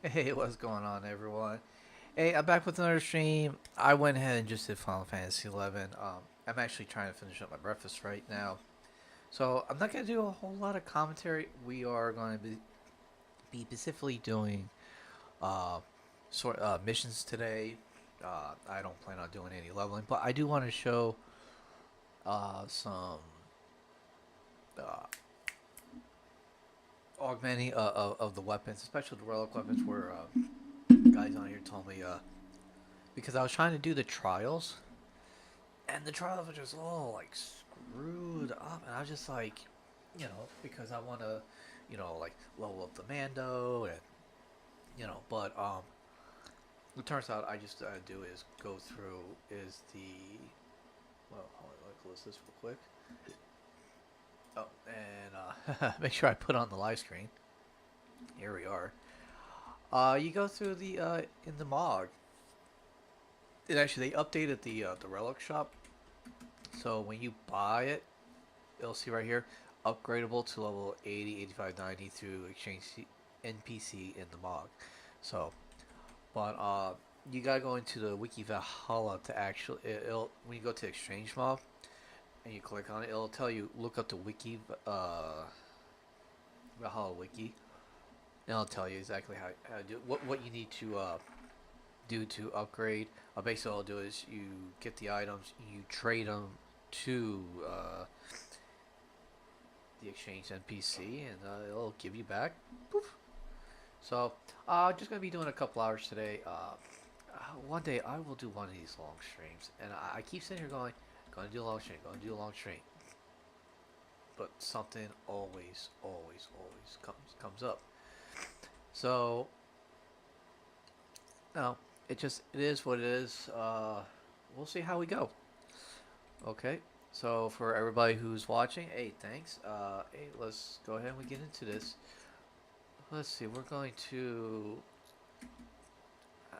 Hey, what's going on, everyone? Hey, I'm back with another stream. I went ahead and just did Final Fantasy 11. I'm actually trying to finish up my breakfast right now, so I'm not gonna do a whole lot of commentary. We are going to be specifically doing uh, missions today. I don't plan on doing any leveling, but I do want to show some uh, augmenting of the weapons, especially the relic weapons. Where guys on here told me because I was trying to do the trials and the trials were just all like screwed up, and I was just like, because I want to, like level up the Mando, and but it turns out I just do is go through is the hold on, let me close this real quick. Oh, and make sure I put on the live screen. Here we are. You go through the in the mod. It actually they updated the relic shop, so when you buy it, you'll see right here, upgradable to level 80, 85, 90 through exchange NPC in the mod. So, but you gotta go into the Wiki Valhalla to actually, it'll, when you go to exchange mob and you click on it, it'll tell you look up the Wiki Valhalla Wiki, and it'll tell you exactly how to do it, what you need to do to upgrade. Basically, all I'll do is you get the items, you trade them to the exchange NPC, and it'll give you back. Poof. So, just gonna be doing a couple hours today. One day I will do one of these long streams, and I keep sitting here going, "Gonna do a long stream, gonna do a long stream," but something always comes up. So, no, it is what it is. We'll see how we go. Okay. So for everybody who's watching, hey, thanks. Hey, let's go ahead and we get into this. Let's see. We're going to.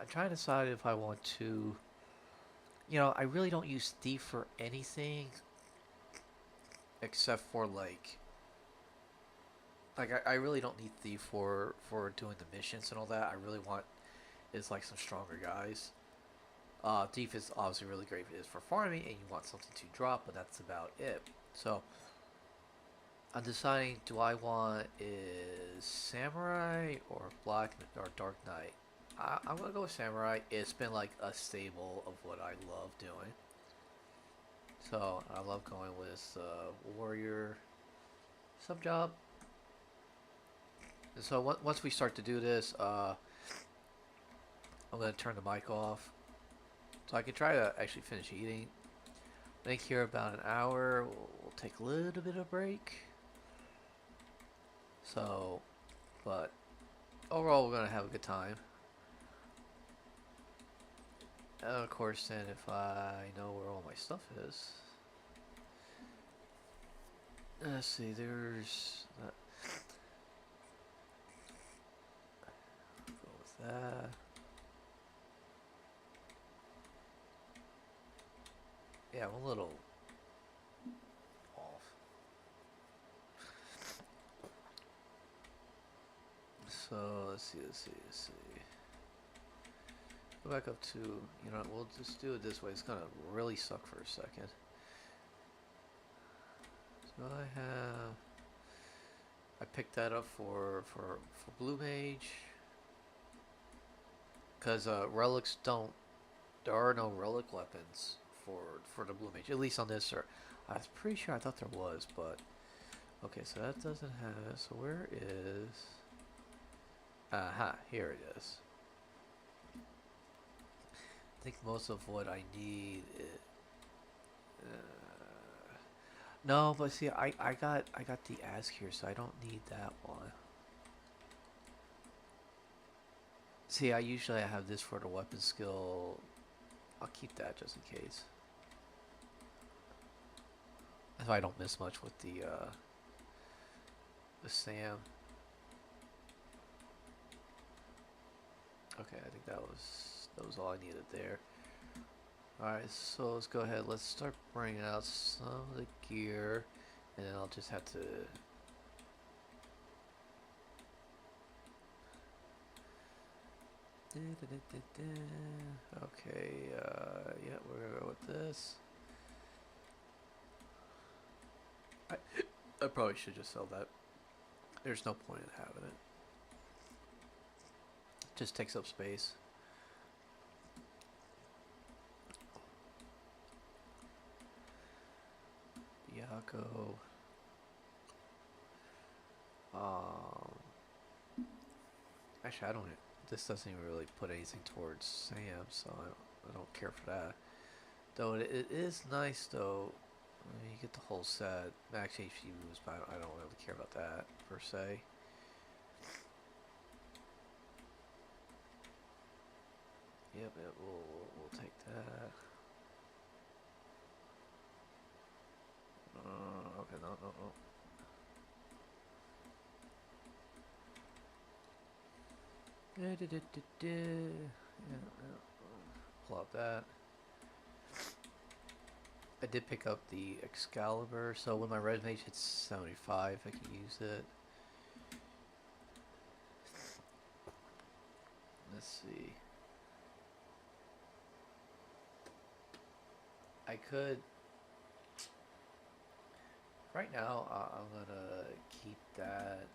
I'm trying to decide if I want to. I really don't use Thief for anything except for I really don't need Thief for doing the missions and all that. I really want is like some stronger guys. Thief is obviously really great if it is for farming and you want something to drop, but that's about it. So I'm deciding, do I want is Samurai or Black or Dark Knight? I'm gonna go with Samurai. It's been like a staple of what I love doing. So I love going with Warrior sub job. And so once we start to do this, I'm gonna turn the mic off so I can try to actually finish eating. Make here about an hour. We'll take a little bit of break. So, but overall, we're gonna have a good time. And of course, then if I know where all my stuff is, let's see. There's go with that. Yeah, I'm a little off. So let's see. Go back up to, we'll just do it this way. It's gonna really suck for a second. So I picked that up for Blue Mage. Because relics don't, there are no relic weapons for the Blue Mage. At least on this, sir. I was pretty sure I thought there was, but okay. So that doesn't have it. So where is? Aha, here it is. I think most of what I need. No, but see, I got the ask here, so I don't need that one. See, I usually have this for the weapon skill. I'll keep that just in case. So I don't miss much with the Sam. Okay, I think that was all I needed there. Alright, so let's go ahead. Let's start bringing out some of the gear. And then I'll just have to... Okay, yeah, we're gonna go with this. I, I probably should just sell that. There's no point in having it. Just takes up space. Yako. Um, actually, I don't. This doesn't even really put anything towards Sam, so I don't care for that. Though it is nice, though. You get the whole set. Max HP moves, but I don't really care about that per se. Yep, we'll take that. Okay, no, no, no. Yeah, pull out that. I did pick up the Excalibur, so when my red mage hits 75, I can use it. Let's see. I could. Right now, I'm gonna keep that.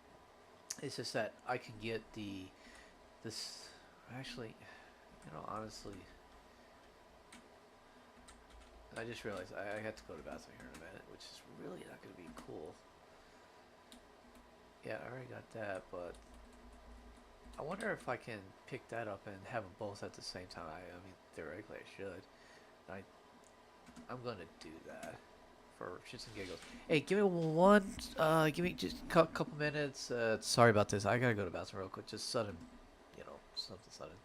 It's just that I can get this. Actually, honestly, I just realized I had to go to the bathroom here in a minute, which is really not gonna be cool. Yeah, I already got that, but I wonder if I can pick that up and have them both at the same time. I mean, theoretically, I should. I I'm gonna do that for shits and giggles. Hey, give me one. Give me just a couple minutes. Sorry about this. I gotta go to the bathroom real quick. Just sudden, something sudden.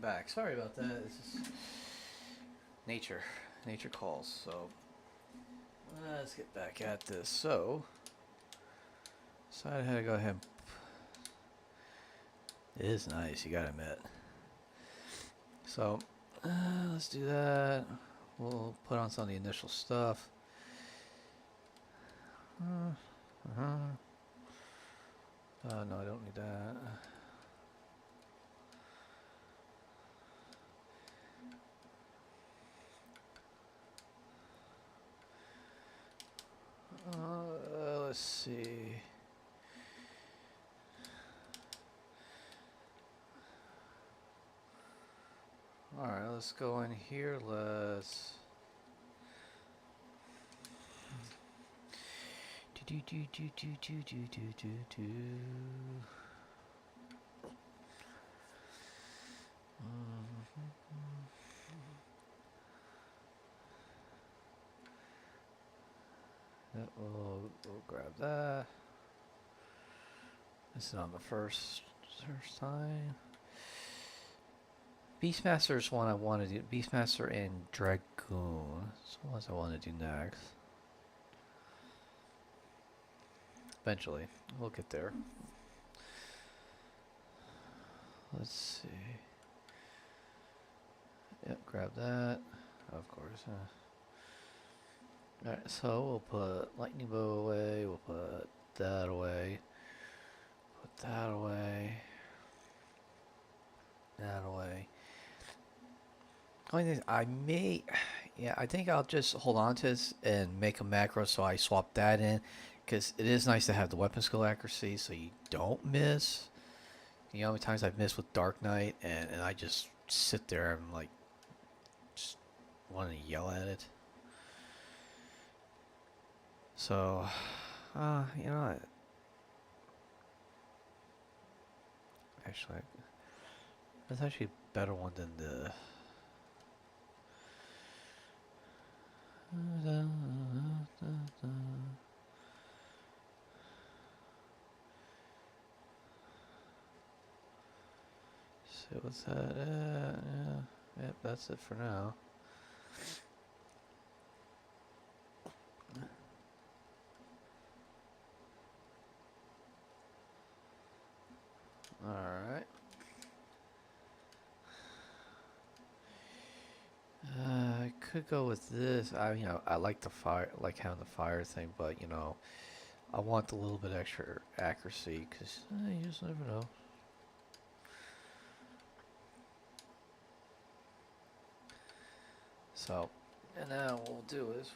back. Sorry about that. This is nature. Nature calls. So let's get back at this. So I had to go ahead. It is nice, you gotta admit. So let's do that. We'll put on some of the initial stuff. No, I don't need that. Let's see. Alright, let's go in here. Let's we'll grab that. This is on the first time. Beastmaster's one I want to do. Beastmaster and Dragoon. That's the ones I want to do next. Eventually, we'll get there. Let's see. Yep, grab that. Of course. Alright, so we'll put lightning bow away. We'll put that away. Put that away. That away. Only thing I may, yeah, I think I'll just hold on to this and make a macro so I swap that in, because it is nice to have the weapon skill accuracy so you don't miss. You know how many times I've missed with Dark Knight and I just sit there and like just want to yell at it. So, you know, actually, that's actually a better one than the. So what's that? Yeah, yep, that's it for now. All right. I could go with this. I like the fire, like having the fire thing, but I want a little bit extra accuracy because you just never know. So, and now what we'll do is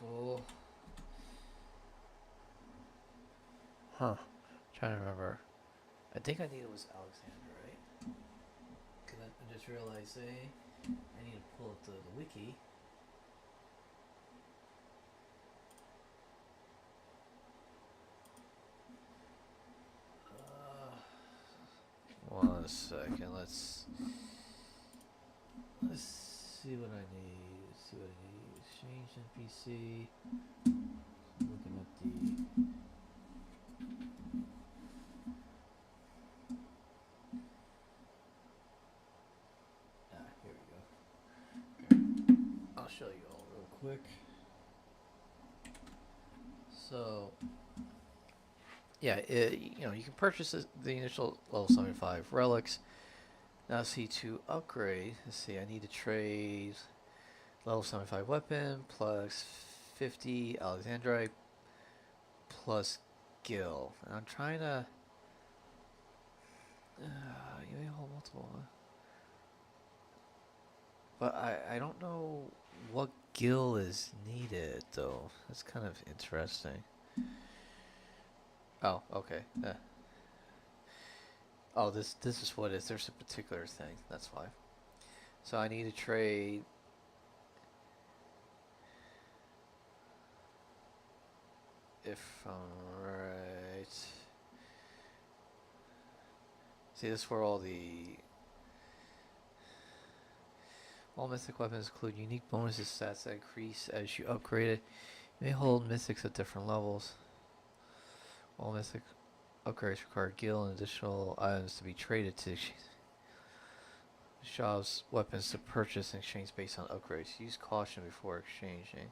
trying to remember. I think I need it was Alexander, right? Because I just realized, I need to pull up the wiki. One second. Let's see what I need. Let's see what I need. Exchange NPC. Looking at the. Here we go. I'll show you all real quick. So, yeah, you can purchase the initial level 75 relics. Now, see, to upgrade, let's see, I need to trade level 75 weapon plus 50 Alexandrite plus Gil. And I'm trying to. You may hold multiple. But I don't know what Gil is needed, though. That's kind of interesting. Oh, okay. Oh, this is what it is. There's a particular thing. That's why. So I need to trade. If I'm right. See, this is where all mythic weapons include unique bonuses stats that increase as you upgrade it. You may hold mythics at different levels. All mythic upgrades require Gil and additional items to be traded to. Shop's weapons to purchase and exchange based on upgrades. Use caution before exchanging.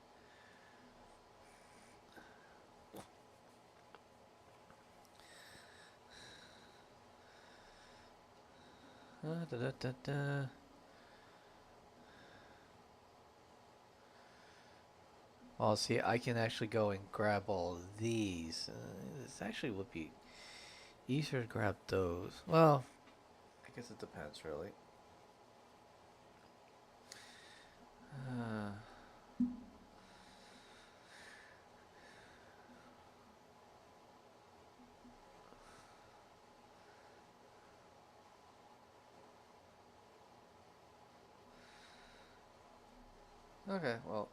Da, da, da, da. Well, see, I can actually go and grab all these. This actually would be easier to grab those. Well, I guess it depends, really. Uh, okay, well,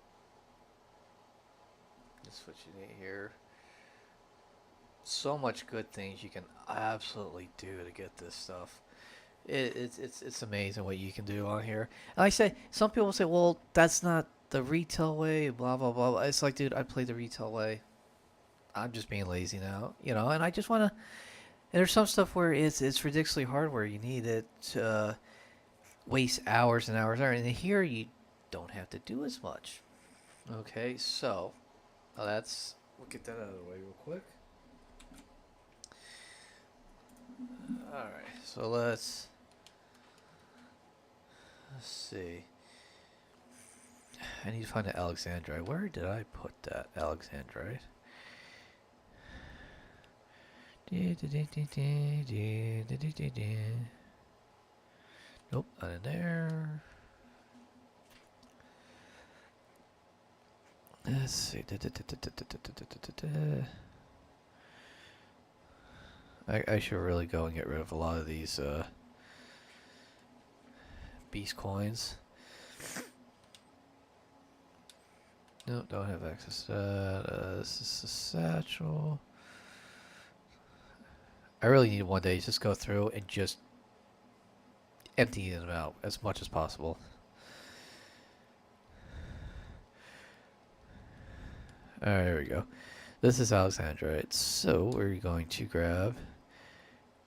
that's what you need here. So much good things you can absolutely do to get this stuff. It's amazing what you can do on here. And like I say, some people say, well, that's not the retail way, blah blah blah. It's like, dude, I play the retail way. I'm just being lazy now, and I just want to. And there's some stuff where it's ridiculously hard where you need it to waste hours and hours, and here you don't have to do as much. Okay, so we'll get that out of the way real quick. All right, so let's see. I need to find the Alexandrite. Where did I put that Alexandrite? Nope, not in there. Let's see. I should really go and get rid of a lot of these beast coins. Nope, don't have access to that. This is a satchel. I really need one day to just go through and just empty them out as much as possible. Alright, there we go. This is Alexandrite. So we're going to grab.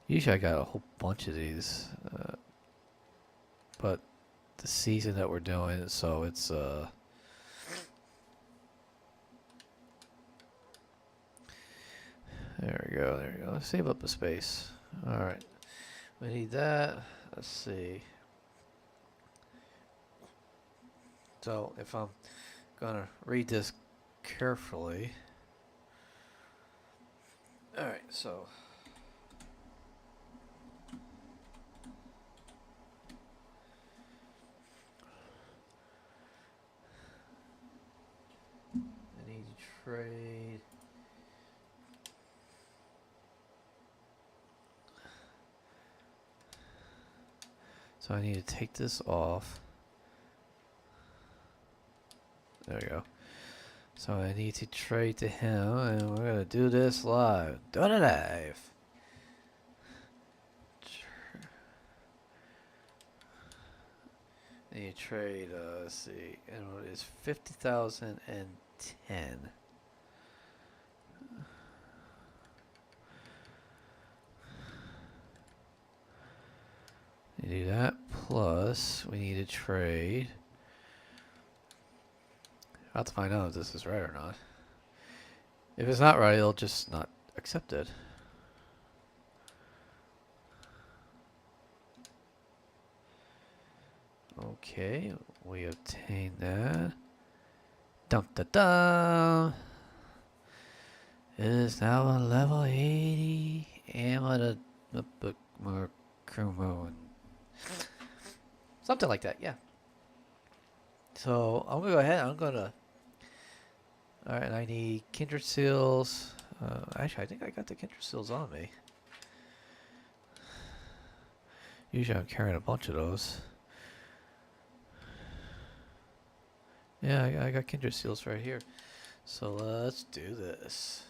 Usually I got a whole bunch of these. But the season that we're doing, so it's there we go, there we go. Let's save up the space. Alright. We need that. Let's see. So if I'm gonna read this carefully. Alright, so I need to trade. So I need to take this off. There we go. So I need to trade to him, and we're gonna do this live. Do it live. I need to trade. Let's see, and it's 50,010. You do that plus we need to trade. I'll have to find out if this is right or not. If it's not right, it'll just not accept it. Okay, we obtain that. Dum da dum. It is now a level 80. And what a bookmark Kumo. Something like that, yeah. So I'm gonna go ahead. I'm gonna. All right, I need kindred seals. Actually, I think I got the kindred seals on me. Usually, I'm carrying a bunch of those. Yeah, I got kindred seals right here. So let's do this.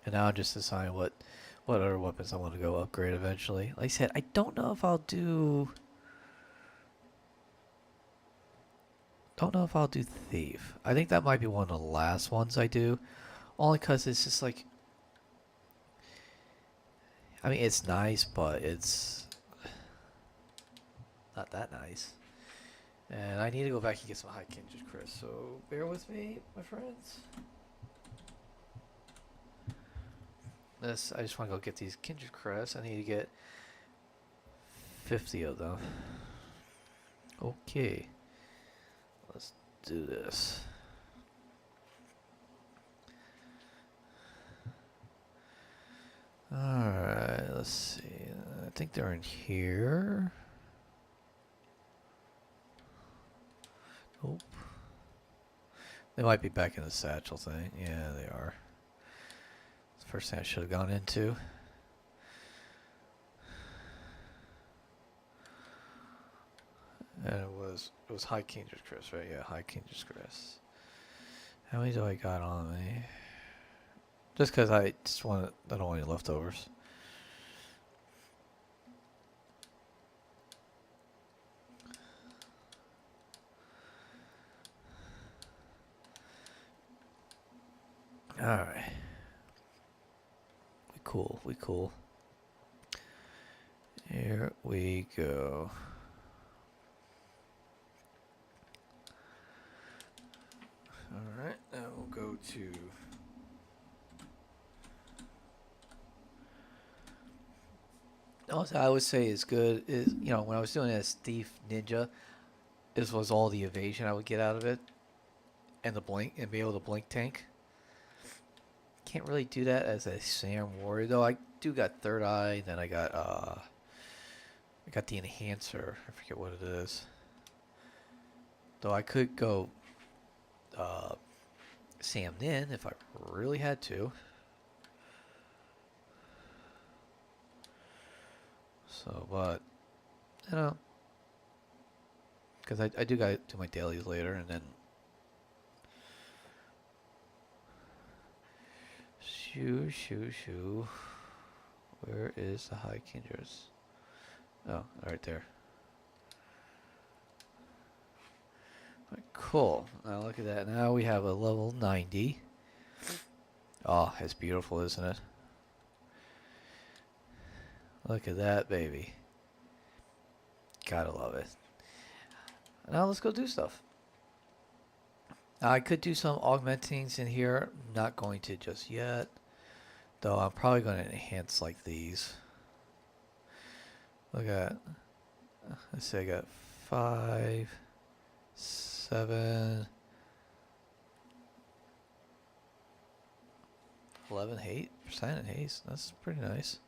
And now I'll just decide what other weapons I want to go upgrade eventually. Like I said, I don't know if I'll do. Don't know if I'll do Thief. I think that might be one of the last ones I do. Only because it's just like, I mean, it's nice, but it's not that nice. And I need to go back and get some high Kindred Chris, so bear with me, my friends. This, I just want to go get these Kindred Crest. I need to get 50 of them. Okay. Let's do this. Alright, let's see. I think they're in here. Nope. They might be back in the satchel thing. Yeah, they are. It's the first thing I should have gone into. And it was High Kindred Chris, right? Yeah, High Kindred Chris. How many do I got on me? Just because I don't want any leftovers. Alright. We cool. Here we go. Alright, now we'll go to... Also, I would say is good is, you know, when I was doing it as Thief Ninja, this was all the evasion I would get out of it. And the blink, and be able to blink tank. Can't really do that as a Sam Warrior, though. I do got Third Eye, then I got the Enhancer. I forget what it is. Though I could go Sam Nin if I really had to. So, but, you know, because I do got to do my dailies later, and then shoo. Where is the High Kindreds? Oh, right there. Right, cool. Now look at that. Now we have a level 90. Oh, it's beautiful, isn't it? Look at that, baby. Gotta love it. Now let's go do stuff. Now, I could do some augmentings in here. Not going to just yet. Though I'm probably going to enhance like these. Look at, let's see, I got 5, 7, 11% in haste. That's pretty nice.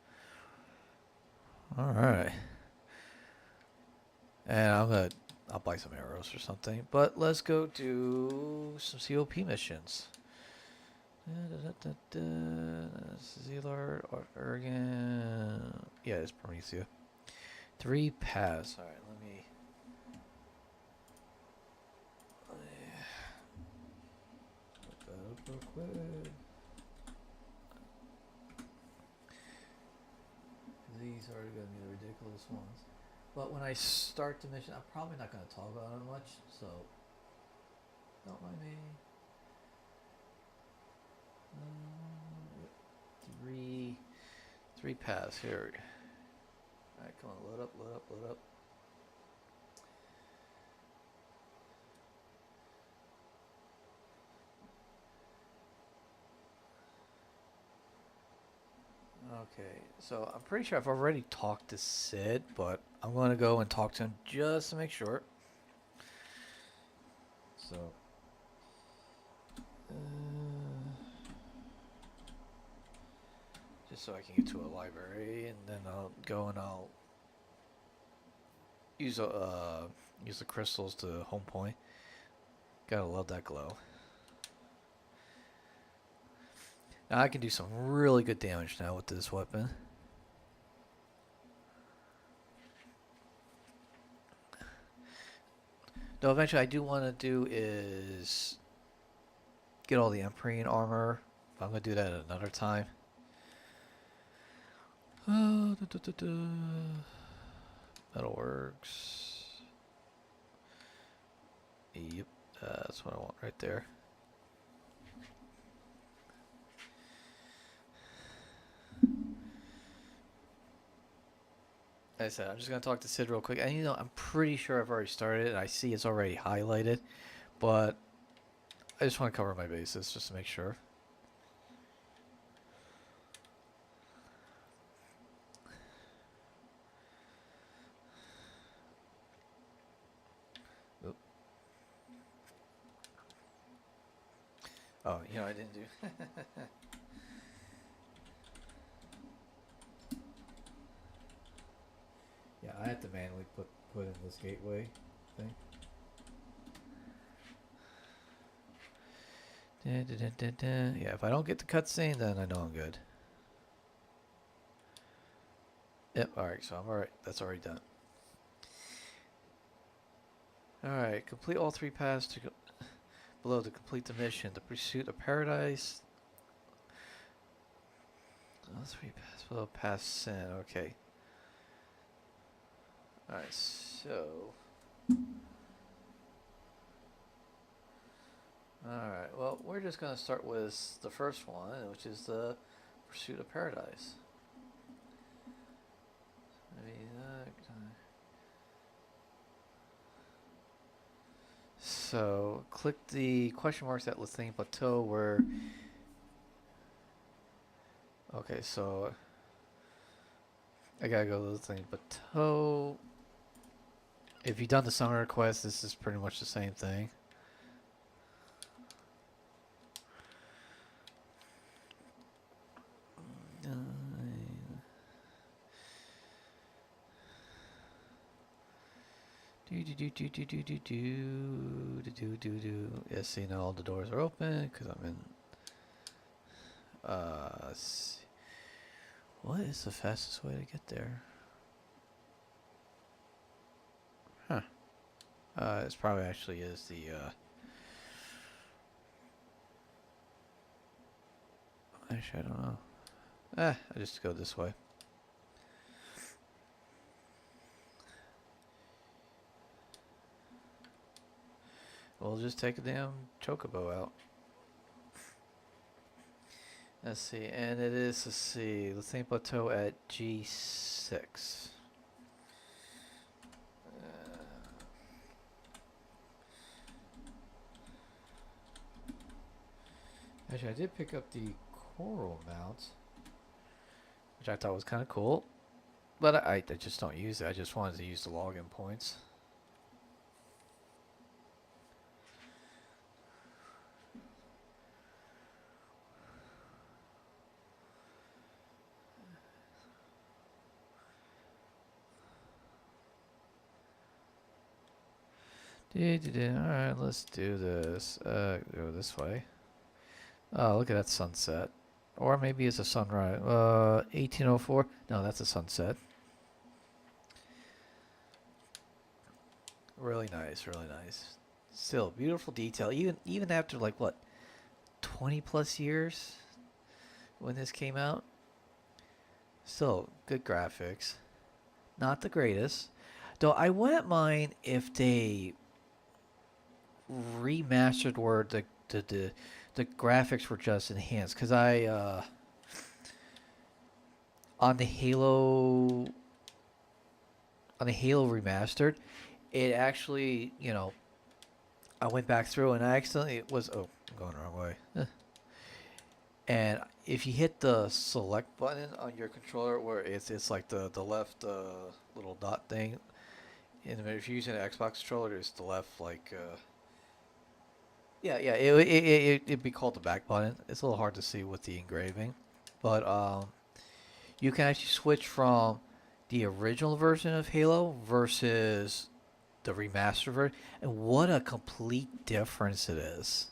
Alright. And I'll buy some arrows or something. But let's go do some COP missions. Zealar, Ergen. Yeah, it's Promethea. 3 paths. Alright, let me look that up real quick. These are going to be the ridiculous ones. But when I start the mission, I'm probably not going to talk about it much, so don't mind me. Three paths here. Alright, come on, load up. Okay, so I'm pretty sure I've already talked to Sid, but I'm going to go and talk to him just to make sure. So, just so I can get to a library, and then I'll go and I'll use the crystals to home point. Gotta love that glow. Now I can do some really good damage now with this weapon. Though eventually I do want to do is get all the Empyrean armor. But I'm going to do that at another time. Metalworks. Yep, that's what I want right there. Like I said, I'm just gonna talk to Sid real quick. And I'm pretty sure I've already started it. I see it's already highlighted, but I just want to cover my bases just to make sure. Oop. Oh, I didn't do. Yeah, I had to manually put in this gateway thing. Dun, dun, dun, dun, dun. Yeah, if I don't get the cutscene, then I know I'm good. Yep, alright, so I'm alright. That's already done. Alright, complete all 3 paths below to complete the mission. The Pursuit of Paradise. All 3 paths below past sin. Okay. Alright, so... Alright, well, we're just going to start with the first one, which is the Pursuit of Paradise. So, click the question marks at Lithane Plateau where... Okay, so... I gotta go to Lithane Plateau. If you've done the summer quest, this is pretty much the same thing. Yeah, see, now all the doors are open because I'm in. What is the fastest way to get there? Huh. This probably actually is the. Actually, I don't know. I just go this way. We'll just take a damn chocobo out. Let's see, and it is, let's see, the same plateau at G6. Actually, I did pick up the coral mount, which I thought was kind of cool, but I just don't use it. I just wanted to use the login points. Alright, let's do this. Go this way. Oh, look at that sunset. Or maybe it's a sunrise. 1804. No, that's a sunset. Really nice, really nice. Still, beautiful detail. Even after like what, 20 plus years when this came out. Still, good graphics. Not the greatest. Though I wouldn't mind if they remastered where the graphics were just enhanced, because on the Halo remastered, it actually, I went back through and I accidentally was, oh, I'm going the wrong way. And if you hit the select button on your controller, where it's like the left little dot thing, and if you're using an Xbox controller, it's the left like yeah, it'd be called the back button. It's a little hard to see with the engraving, but you can actually switch from the original version of Halo versus the remastered version, and what a complete difference it is.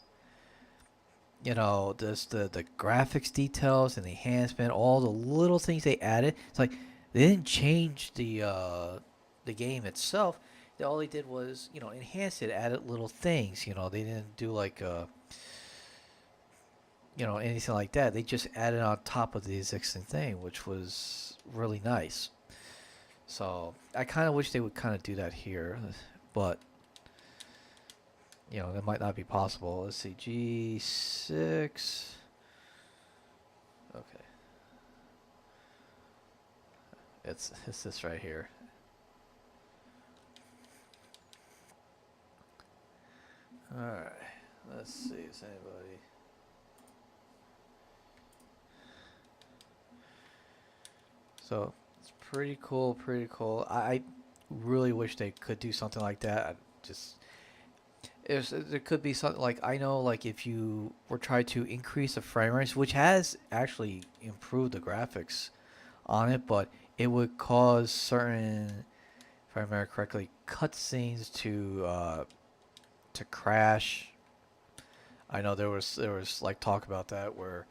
Just the graphics details and the enhancement, all the little things they added. It's like they didn't change the game itself. All they did was, enhance it, added little things. They didn't do like anything like that. They just added on top of the existing thing, which was really nice. So I kind of wish they would kind of do that here, but that might not be possible. Let's see, G6. Okay. It's this right here. Alright. Let's see. Is anybody. So it's pretty cool. Pretty cool. I really wish they could do something like that. I just there could be something like I know like if you were trying to increase the frame rates, which has actually improved the graphics on it, but it would cause certain, if I remember correctly, cutscenes to crash. I know there was like talk about that where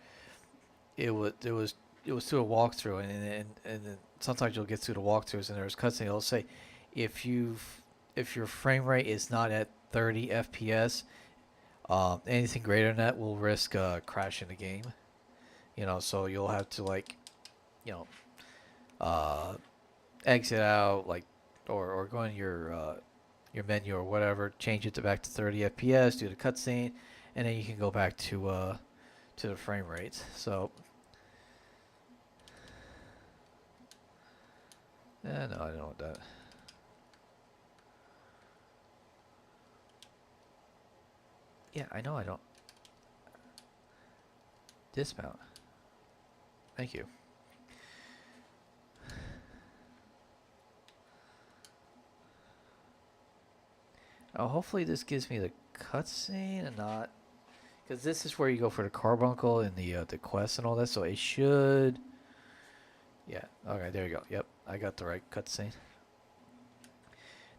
it was through a walkthrough and then sometimes you'll get through the walkthroughs and there's cutscene. It'll say if your frame rate is not at 30 FPS, anything greater than that will risk crashing the game. So you'll have to like you know uh, exit out like or go in your menu or whatever, change it to back to 30 FPS, do the cutscene, and then you can go back to the frame rates. So no, I don't want that. Yeah, I know I don't. Dismount. Thank you. Oh, hopefully this gives me the cutscene and not, because this is where you go for the carbuncle and the quest and all that. So it should. Yeah. Okay. There you go. Yep. I got the right cutscene.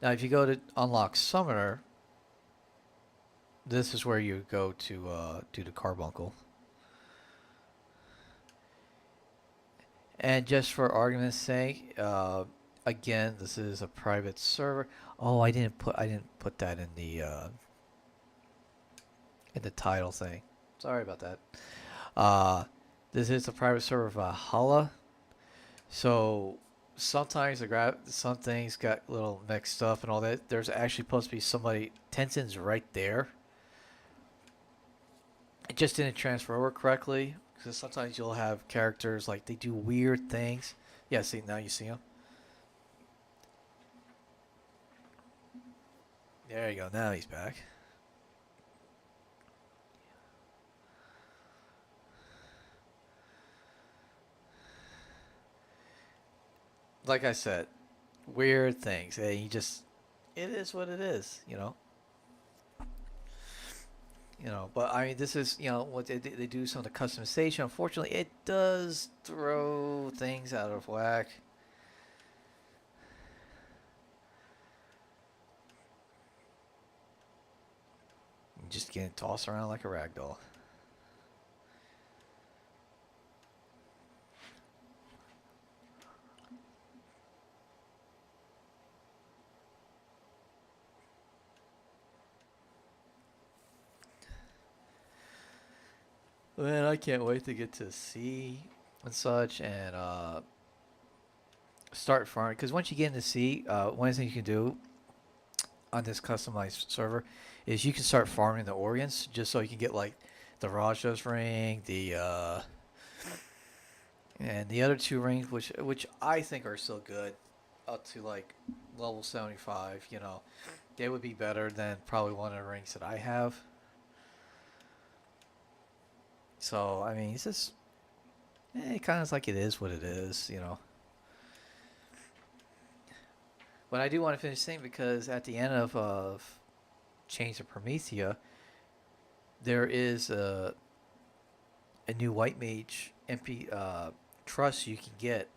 Now, if you go to unlock Summoner, this is where you go to do the carbuncle. And just for argument's sake, again, this is a private server. Oh, I didn't put that in the title thing. Sorry about that. Uh, this is a private server of Valhalla. So sometimes some things got a little mixed up and all that. There's actually supposed to be somebody. Tenzin's right there. It just didn't transfer over correctly because sometimes you'll have characters like they do weird things. Yeah, see now you see him. There you go. Now he's back. Like I said, weird things. And you just, it is what it is. But I mean, this is what they do some of the customization. Unfortunately, it does throw things out of whack. Just getting tossed around like a rag doll. Man, I can't wait to get to sea and such and start farming. Because once you get into sea, one thing you can do on this customized server is you can start farming the organs just so you can get like the Raja's ring, the and the other two rings, which I think are still good, up to like level 75. They would be better than probably one of the rings that I have. So I mean, it's just it kind of like it is what it is. But I do want to finish saying because at the end of Chains of Promethea, there is a new white mage MP trust you can get.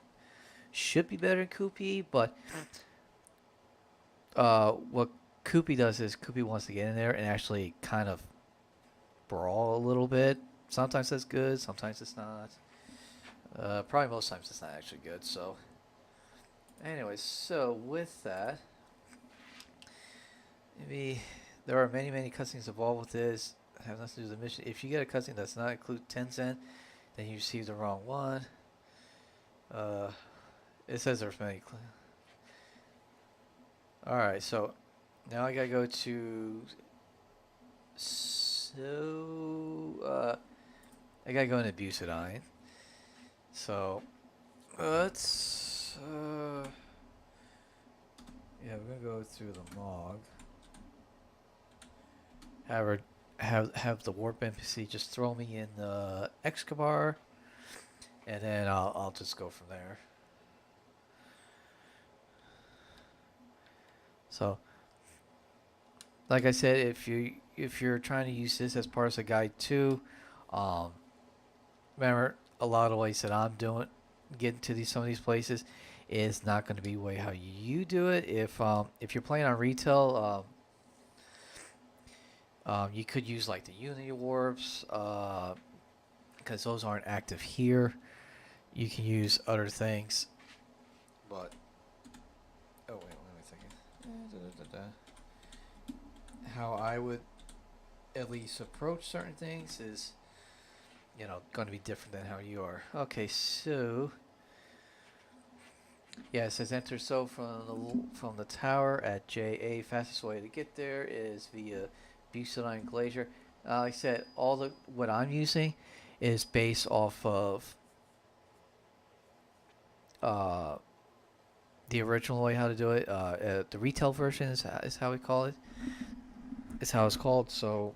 Should be better than Koopy, but what Koopy does is Koopy wants to get in there and actually kind of brawl a little bit. Sometimes that's good, sometimes it's not. Probably most times it's not actually good. So, anyways, so with that, maybe there are many cutscenes involved with this. It has nothing to do with the mission. If you get a cutscene that's not include Tencent, then you received the wrong one. It says there's many. All right, so now I gotta go to. I gotta go into Bucidine. So let's. Yeah, we're gonna go through the Mog. have her have the warp NPC just throw me in the Excavabar, and then I'll just go from there. So, like I said, if you're trying to use this as part of the guide too, um, remember a lot of the ways that I'm doing getting to these some of these places is not going to be the way how you do it. If you're playing on retail, you could use like the Unity warps, because those aren't active here. You can use other things, but oh wait, let me think. How I would at least approach certain things is, going to be different than how you are. Okay, so yeah, it says enter so from the tower at JA. Fastest way to get there is via Buceline Glacier. Like I said, all the what I'm using is based off of uh, the original way how to do it. The retail version is how we call it. Is how it's called. So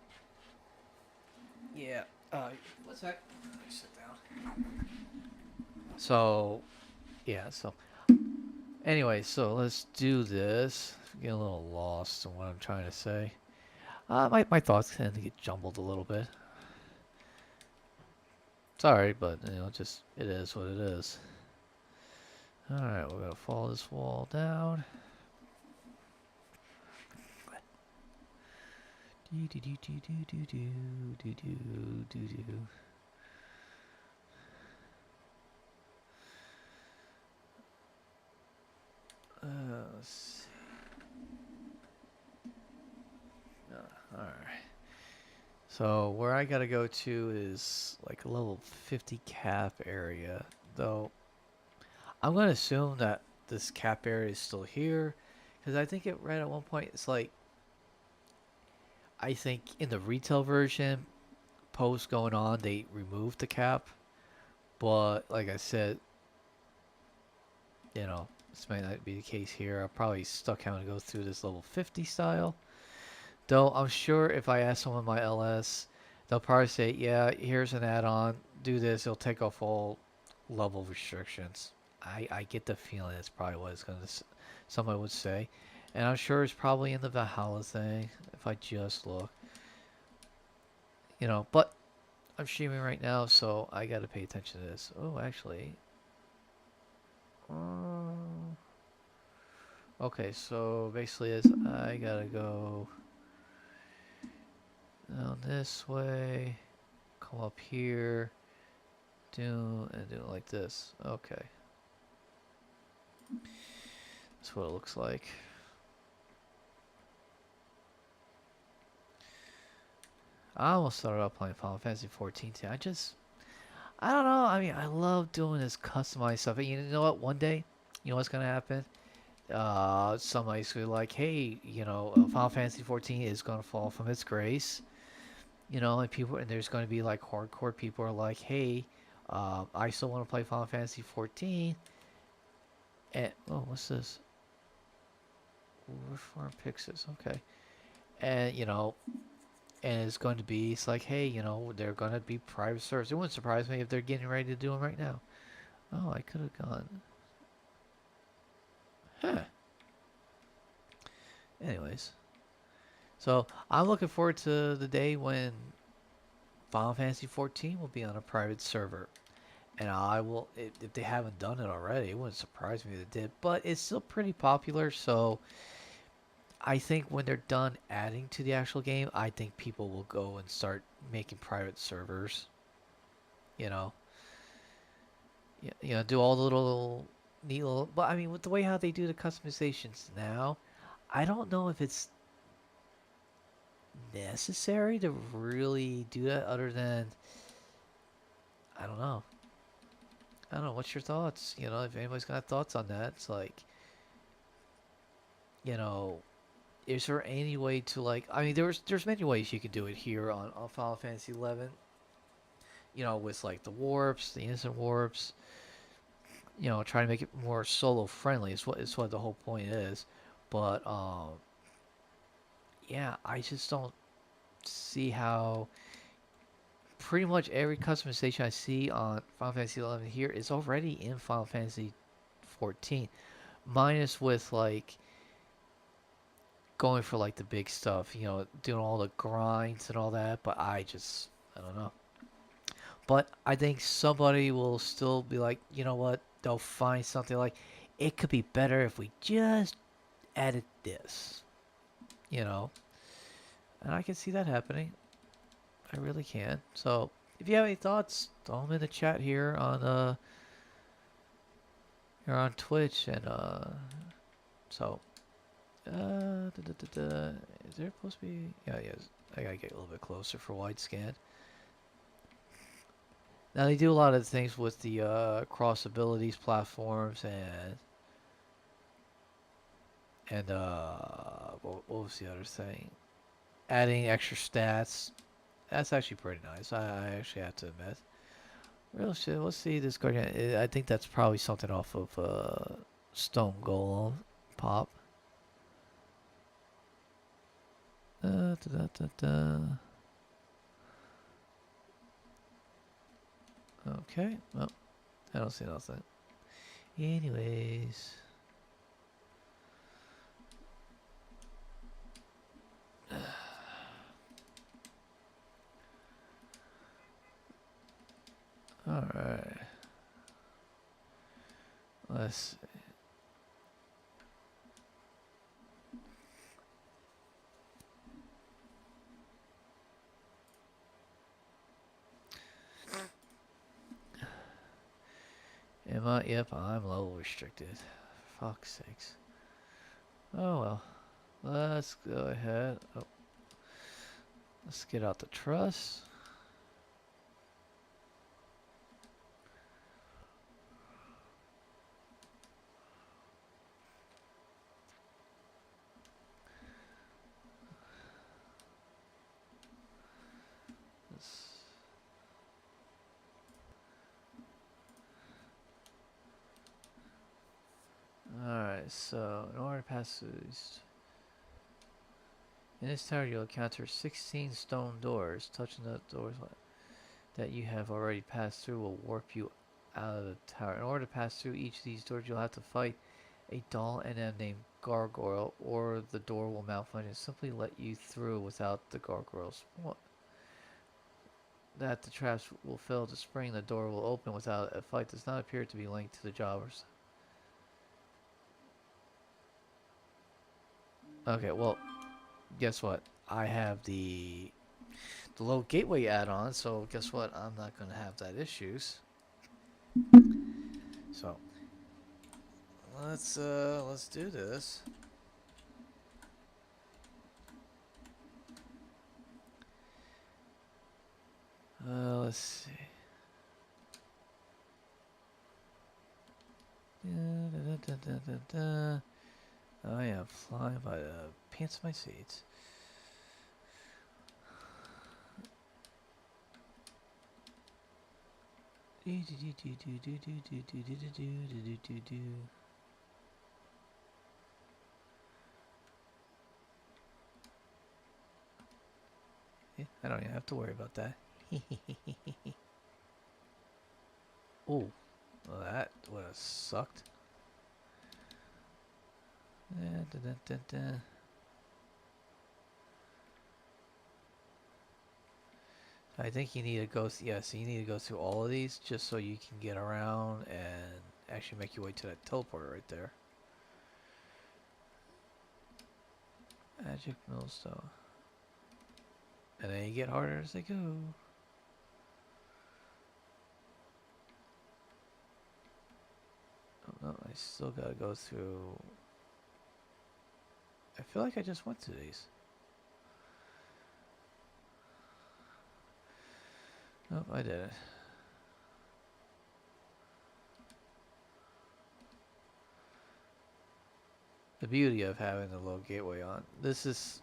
yeah. What's that? Sit down. So yeah. So anyway, so let's do this. Get a little lost in what I'm trying to say. My thoughts tend to get jumbled a little bit. Sorry, but just it is what it is. All right, we're gonna follow this wall down. Do do do do do do do do do do. Let's see. All right. So where I gotta go to is like a level 50 cap area, though. I'm gonna assume that this cap area is still here, because I think it read at one point it's like I think in the retail version, post going on, they removed the cap, but like I said, this might not be the case here. I'm probably stuck having to go through this level 50 style. Though I'm sure if I ask someone my LS, they'll probably say, yeah, here's an add-on, do this, it'll take off all level restrictions. I get the feeling that's probably what it's going to, someone would say. And I'm sure it's probably in the Valhalla thing, if I just look. But I'm streaming right now, so I got to pay attention to this. Oh, actually. Okay, so basically I got to go down this way, come up here, do it like this. Okay. That's what it looks like. I almost started out playing Final Fantasy 14 today. I don't know. I mean, I love doing this customized stuff. And you know what? One day, you know what's gonna happen? Somebody's gonna be like, hey, Final Fantasy 14 is gonna fall from its grace. And there's gonna be like hardcore people are like, hey, I still want to play Final Fantasy 14. And oh, what's this? Reform Pixis. Okay. And it's going to be, it's like, hey, they're going to be private servers. It wouldn't surprise me if they're getting ready to do them right now. Oh, I could have gone. Huh. Anyways. So, I'm looking forward to the day when Final Fantasy 14 will be on a private server. And I will, if they haven't done it already, it wouldn't surprise me if they did. But it's still pretty popular, so I think when they're done adding to the actual game, I think people will go and start making private servers. You know, do all the little neat little. But I mean, with the way how they do the customizations now, I don't know if it's necessary to really do that. Other than, I don't know. I don't know. What's your thoughts? If anybody's got thoughts on that, it's like, you know, is there any way to like? I mean, there's many ways you can do it here on Final Fantasy 11. With like the warps, the instant warps. Try to make it more solo friendly. Is what the whole point is. But yeah, I just don't. see how pretty much every customization I see on Final Fantasy 11 here is already in Final Fantasy 14, minus with like going for like the big stuff, you know, doing all the grinds and all that. But I don't know. But I think somebody will still be like, you know what? They'll find something like it could be better if we just added this, you know. And I can see that happening. I really can. So if you have any thoughts, throw them in the chat here on Twitch and so is there supposed to be? Yeah, yes. I gotta get a little bit closer for wide scan. Now they do a lot of things with the cross abilities platforms and what was the other thing? Adding extra stats. That's actually pretty nice. I actually have to admit. Real shit. Let's see this Guardian. I think that's probably something off of Stone Golem Pop. Da, da, da, da. Okay. Well, I don't see nothing. Anyways. Alright. Let's see. Am I? Yep, I'm level restricted. For fuck's sakes. Oh well. Let's go ahead. Oh. Let's get out the truss. Alright, so in order to pass through these. In this tower, you'll encounter 16 stone doors. Touching the doors that you have already passed through will warp you out of the tower. In order to pass through each of these doors, you'll have to fight a doll NM named Gargoyle, or the door will malfunction and simply let you through without the gargoyles. What? That the traps will fail to spring, the door will open without a fight does not appear to be linked to the jobbers. Okay, well, guess what? I have the low gateway add-on, so guess what? I'm not gonna have that issues. So let's do this. Let's see. I am flying by the pants of my seats. Yeah, I don't even have to worry about that. Oh, well, that would have sucked. I think you need to go. Yes, you need to go through all of these just so you can get around and actually make your way to that teleporter right there. Magic millstone. And then you get harder as they go. Oh no, I still gotta go through. I feel like I just went through these. Nope, I didn't. The beauty of having the low gateway on. This is,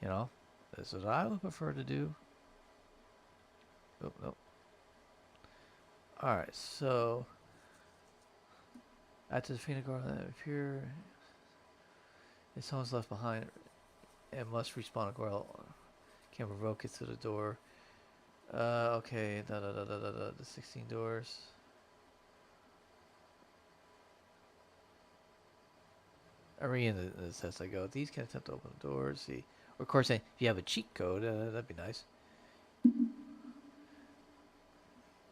you know, this is what I would prefer to do. Oh, nope. Alright, so after the Phoenix Garden appear, if someone's left behind, it must respawn a girl. Can't provoke it to the door. Okay. The 16 doors. I read in the test I go. These can attempt to open the doors. See, of course, if you have a cheat code, that'd be nice.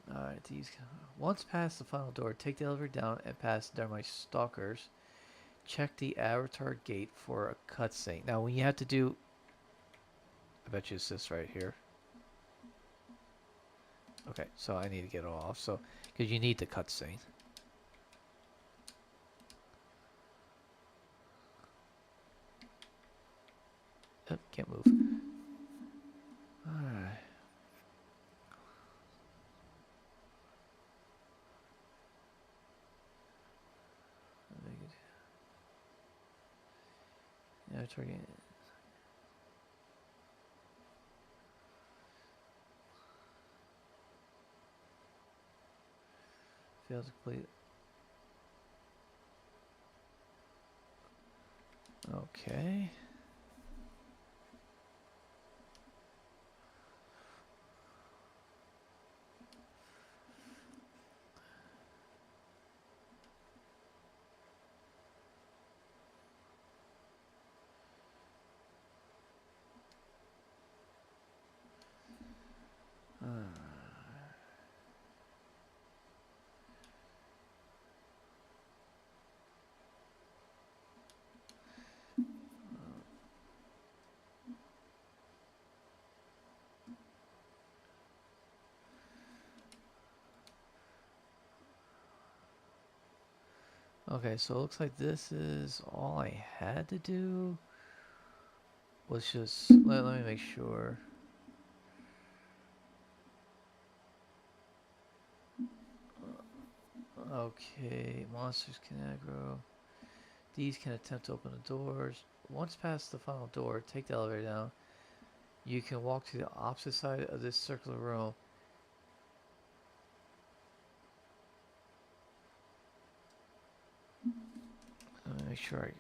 Alright, these. Once past the final door, take the elevator down and past Dynamite Stalkers. Check the avatar gate for a cutscene. Now, when you have to do, I bet you it's this right here. Okay, so I need to get it off. So, because you need the cutscene. Oh, can't move. Alright. Avatar gate. Failed to complete. Okay. Okay, so it looks like this is all I had to do. Was just let me make sure. Okay, monsters can aggro. These can attempt to open the doors. Once past the final door, take the elevator down. You can walk to the opposite side of this circular room. Let me make sure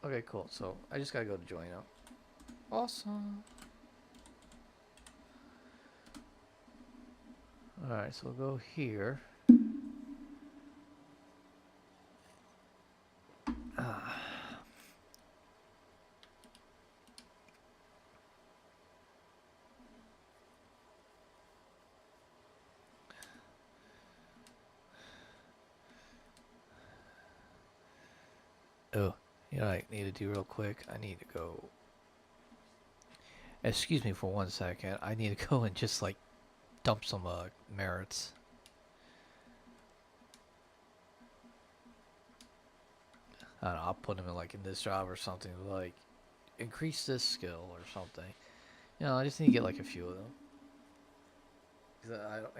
I. Okay, cool. So I just gotta go to join now. Awesome. Alright, so we'll go here. Oh, you know what I need to do real quick? I need to go. Excuse me for 1 second. I need to go and just like dump some merits. I don't know, I'll put them in like in this job or something, like increase this skill or something. You know, I just need to get like a few of them. Cause I don't,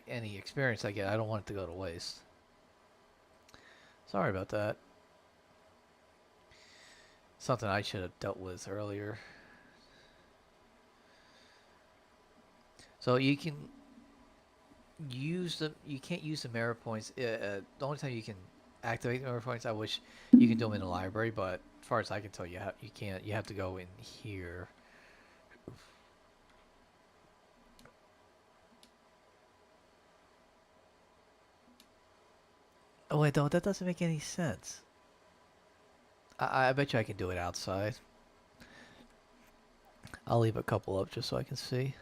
any experience I get, I don't want it to go to waste. Sorry about that. Something I should have dealt with earlier. So you can use the, you can't use the merit points. The only time you can activate the merit points, I wish you can do them in the library, but as far as I can tell, you can't. You have to go in here. Oh wait, no, that doesn't make any sense. I bet you I can do it outside. I'll leave a couple up just so I can see.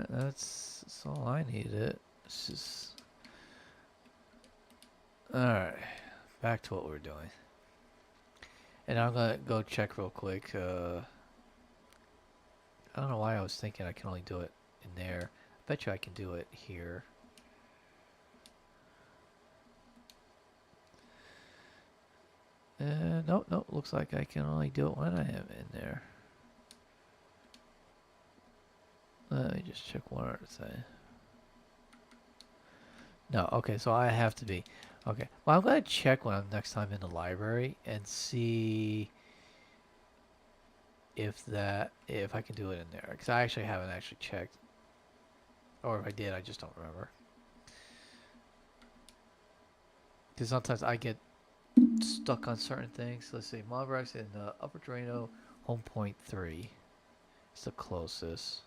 That's all I needed. It's just... Alright, back to what we're doing. And I'm gonna go check real quick. I don't know why I was thinking I can only do it in there. I bet you I can do it here. Nope, nope. Looks like I can only do it when I am in there. Let me just check one other thing. No, okay, so I have to be. Okay. Well, I'm gonna check when I'm next time in the library and see if I can do it in there, because I actually haven't actually checked, or if I did, I just don't remember. Because sometimes I get stuck on certain things. Let's see, Monbrax in Upper Drano, home point 3. It's the closest.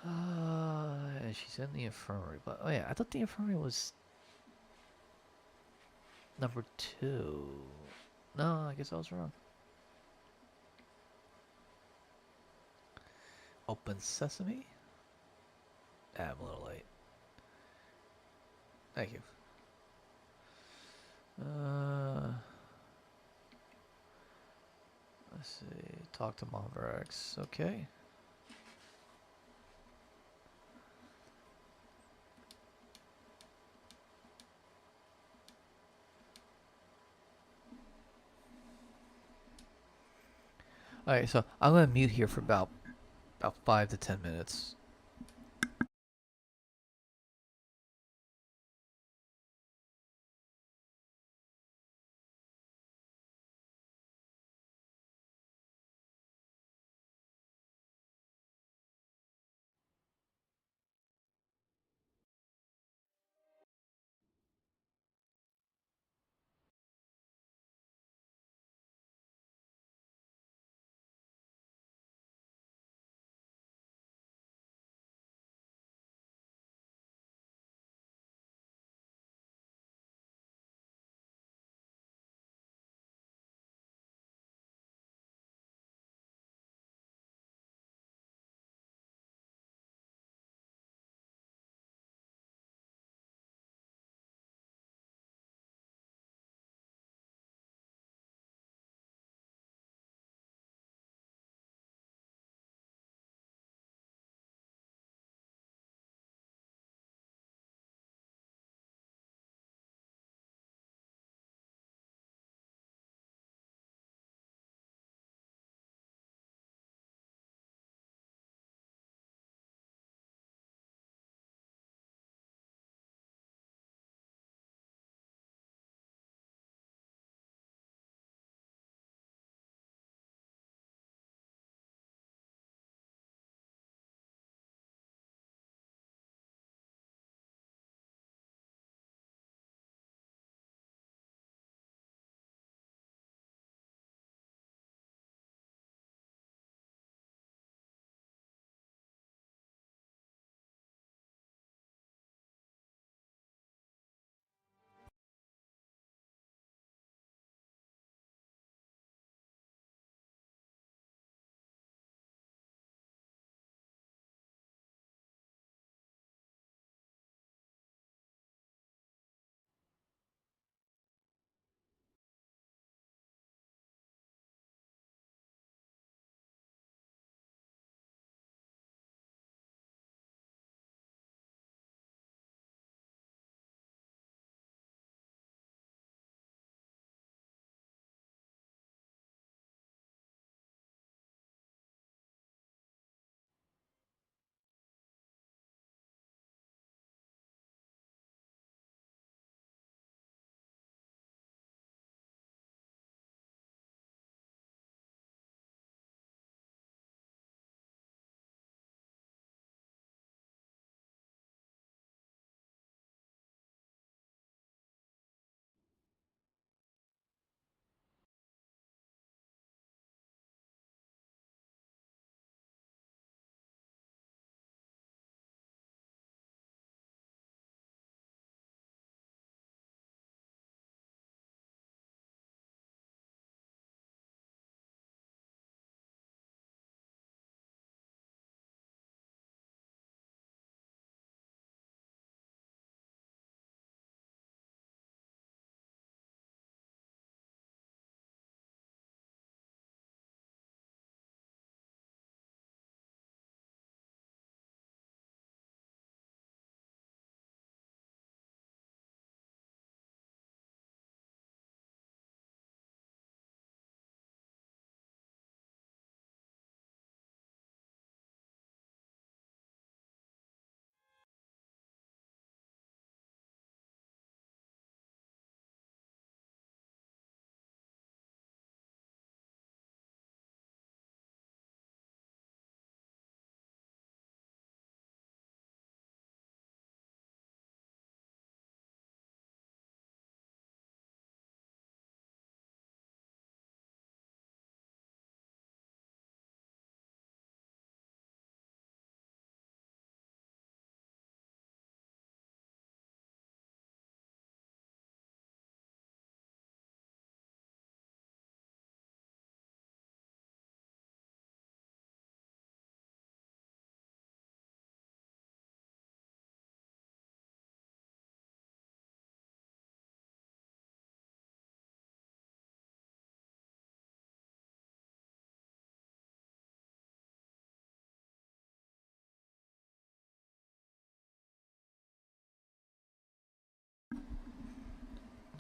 And she's in the infirmary, but oh yeah, I thought the infirmary was number 2. No, I guess I was wrong. Open Sesame? Ah, I'm a little late. Thank you. Let's see. Talk to Monbrax. Okay. Alright, so I'm gonna mute here for about 5 to 10 minutes.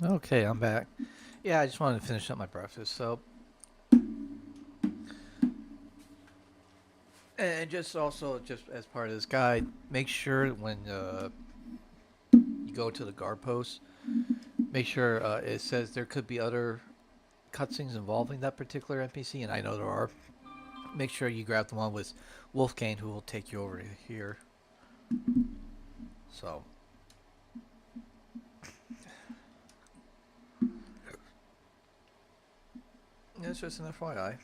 Okay, I'm back. Yeah, I just wanted to finish up my breakfast. So, and just also, just as part of this guide, make sure when you go to the guard post, make sure it says there could be other cutscenes involving that particular NPC, and I know there are. Make sure you grab the one with Wolfgang, who will take you over to here. So, yeah, it's just an FYI.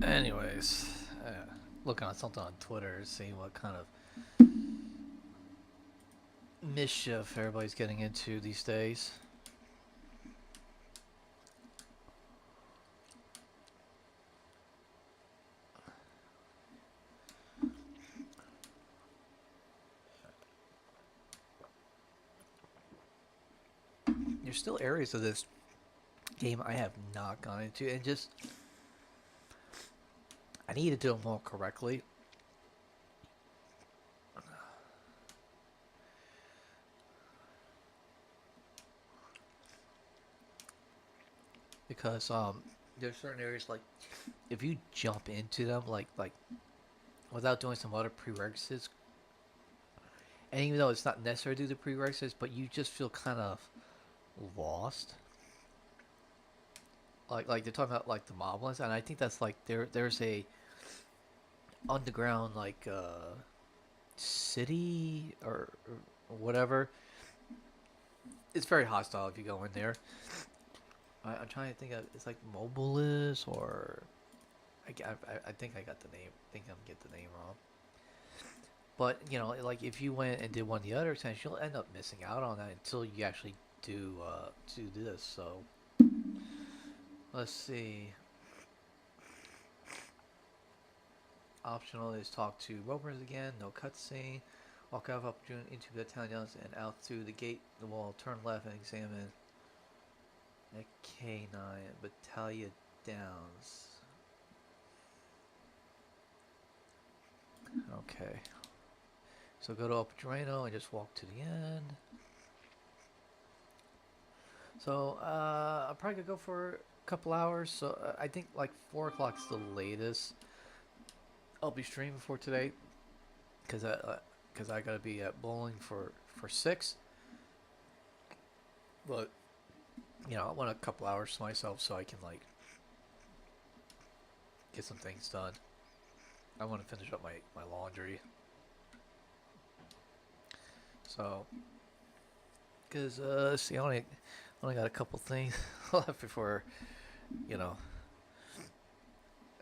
Anyways, looking at something on Twitter, seeing what kind of mischief everybody's getting into these days. There's still areas of this game I have not gone into, and just I need to do them more correctly. Because there's certain areas like if you jump into them like without doing some other prerequisites, and even though it's not necessary to do the prerequisites, but you just feel kind of lost. Like they're talking about like the moblins, and I think that's like there's a underground like city or whatever. It's very hostile if you go in there. I'm trying to think of it's like Mobilis or I think I got the name. I think I'm getting the name wrong. But you know, like if you went and did one of the other extensions, you'll end up missing out on that until you actually do this. So let's see. Optional is talk to rovers again. No cutscene. Walk out of up June into the town yells and out through the gate. The wall. Turn left and examine a K9 Battalion Downs. Okay. So go to Upper Drano and just walk to the end. So I'm probably gonna go for a couple hours. So I think like 4 o'clock's the latest I'll be streaming for today, cause I gotta be at bowling for 6. But you know I want a couple hours to myself so I can like get some things done. I want to finish up my laundry. So cause see I only got a couple things left before you know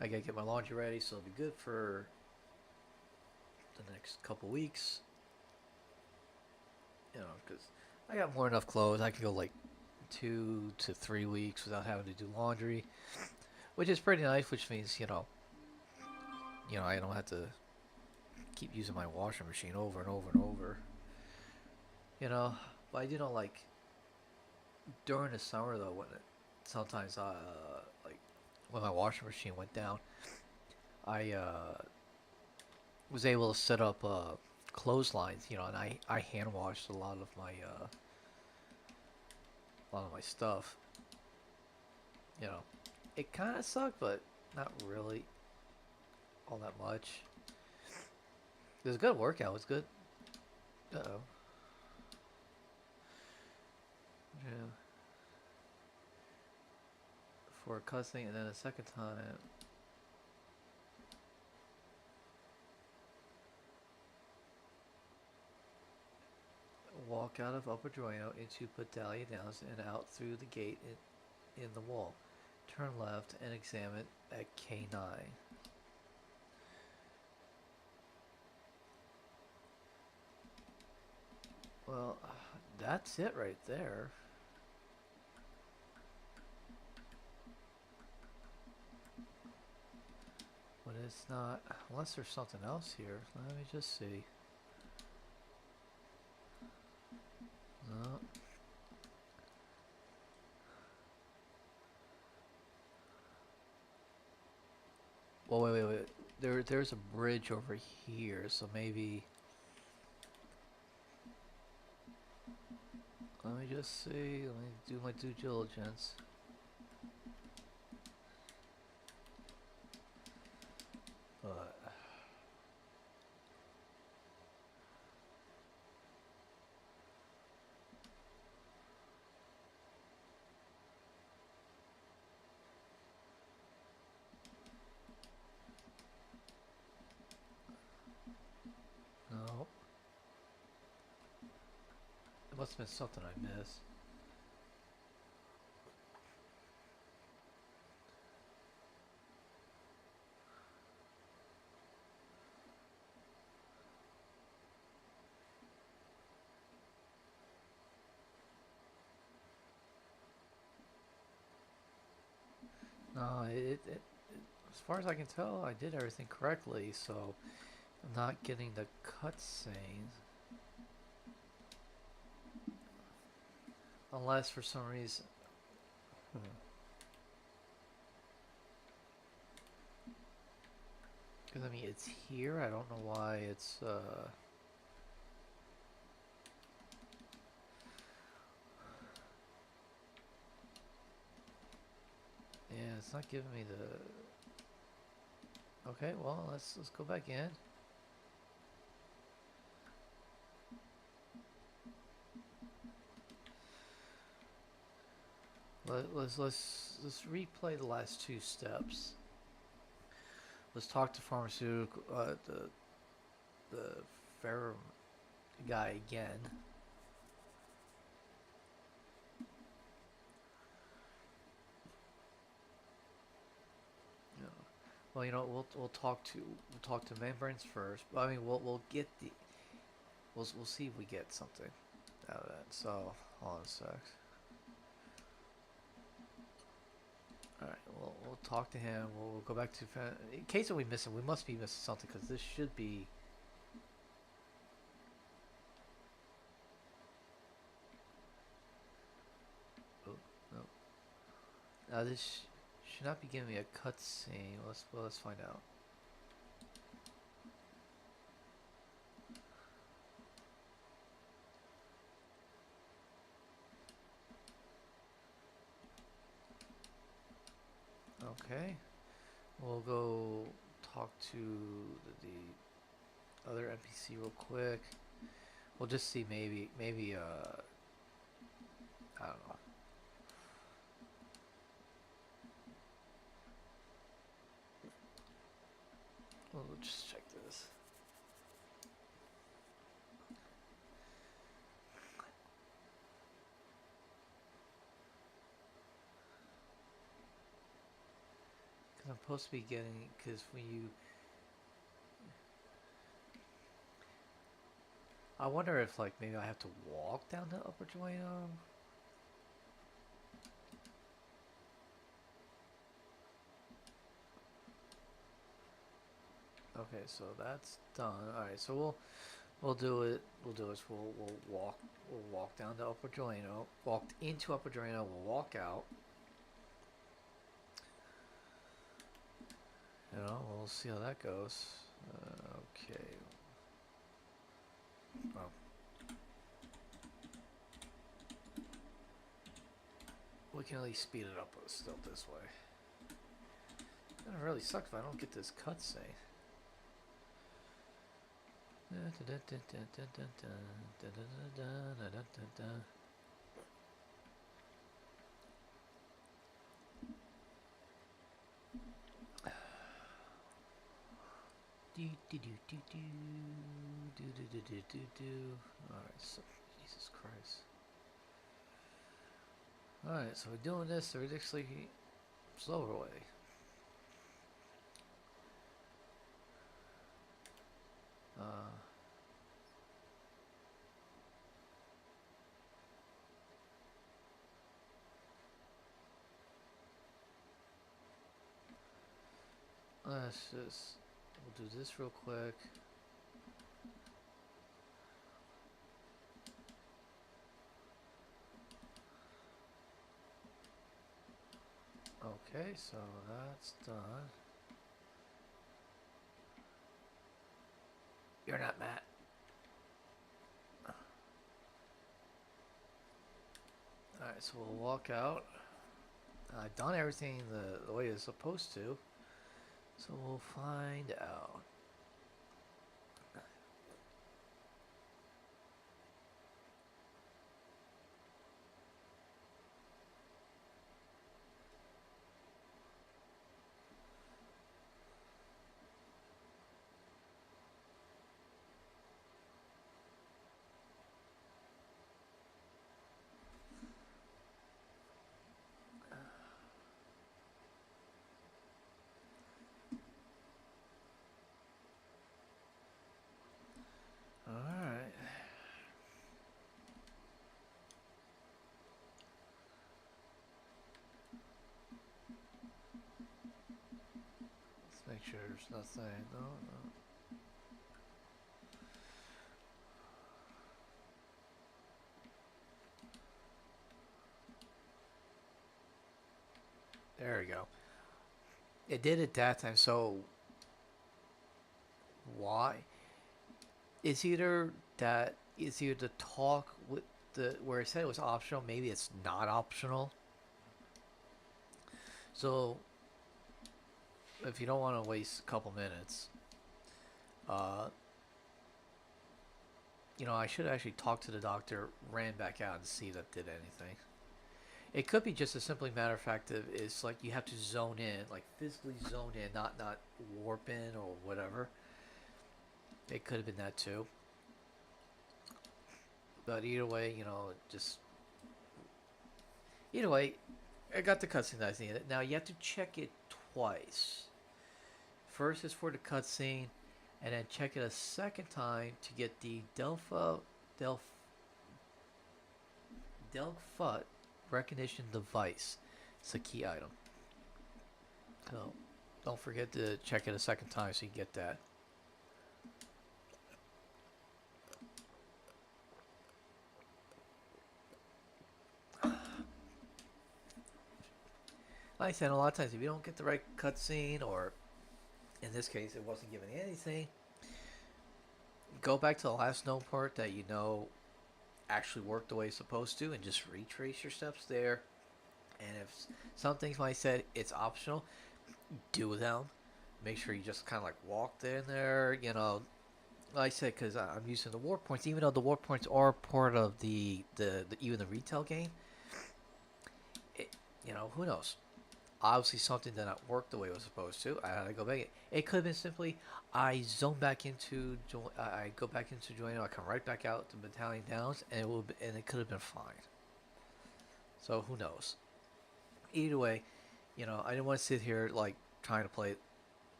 I gotta get my laundry ready, so it'll be good for the next couple weeks. You know, because I got more than enough clothes. I can go like 2 to 3 weeks without having to do laundry, which is pretty nice. Which means I don't have to keep using my washing machine over and over and over. You know, but I do know like during the summer though when sometimes like when my washing machine went down, I was able to set up clotheslines. You know, and I hand washed a lot of my stuff. You know, it kind of sucked, but not really all that much. It was a good workout. It was good. Uh oh. Yeah. For cussing, and then a second time, walk out of Upper Drano into Pedalia Downs and out through the gate in the wall. Turn left and examine at K9. Well, that's it right there. But it's not, unless there's something else here. Let me just see. No. Well, wait. There's a bridge over here, so maybe. Let me just see. Let me do my due diligence. But no, it must have been something I missed. No, as far as I can tell, I did everything correctly. So I'm not getting the cutscenes, unless for some reason. Because I mean, it's here. I don't know why it's. Yeah, it's not giving me the. Okay, well, let's go back in. Let's replay the last two steps. Let's talk to pharmaceutical the fair guy again. Yeah. Well, we'll talk to membranes first. I mean, we'll get the we'll see if we get something out of that. So hold on a sec. All right, we'll talk to him. We'll go back to in case that we miss him. We must be missing something because this should be. Oh, no. This should not be giving me a cutscene. Let's find out. Okay, we'll go talk to the other NPC real quick. We'll just see maybe I don't know. We'll just check this. Because I'm supposed to be getting because when you. I wonder if like maybe I have to walk down to Upper Duino. Okay, so that's done. All right, so we'll do it. We'll do this. We'll walk down to Upper Duino. Walked into Upper Duino. We'll walk out. You know, we'll see how that goes. Okay. Well, we can at least speed it up still this way. It really sucks if I don't get this cutscene. Alright, so Jesus Christ. Alright, so we're doing this the ridiculously slower way. let's just, we'll do this real quick. Okay, so that's done. You're not Matt. Alright, so we'll walk out. I've done everything the way it's supposed to. So we'll find out. Alright. Let's make sure there's nothing. No, no. There we go. It did it that time, so why? It's either that it's either the talk with the where it said it was optional, maybe it's not optional. So if you don't want to waste a couple minutes, uh, I should actually talk to the doctor, ran back out and see if that did anything. It could be just a simply matter of fact of it's like you have to zone in, like physically zone in, not warp in or whatever. It could have been that too. But either way, just either way, I got the cutscene that I needed. Now you have to check it twice. First is for the cutscene, and then check it a second time to get the Delphut recognition device. It's a key item. So don't forget to check it a second time so you can get that. Like I said, a lot of times if you don't get the right cutscene, or in this case it wasn't giving anything, go back to the last known part that actually worked the way it's supposed to, and just retrace your steps there. And if some things might said it's optional, do them. Make sure you just kind of like walk in there, like I said, because I'm using the warp points, even though the warp points are part of the even the retail game. It, who knows? Obviously, something did not work the way it was supposed to. I had to go back. It could have been simply I zone back into I go back into joining. I come right back out to Battalion Downs, and it could have been fine. So who knows? Either way, I didn't want to sit here like trying to play,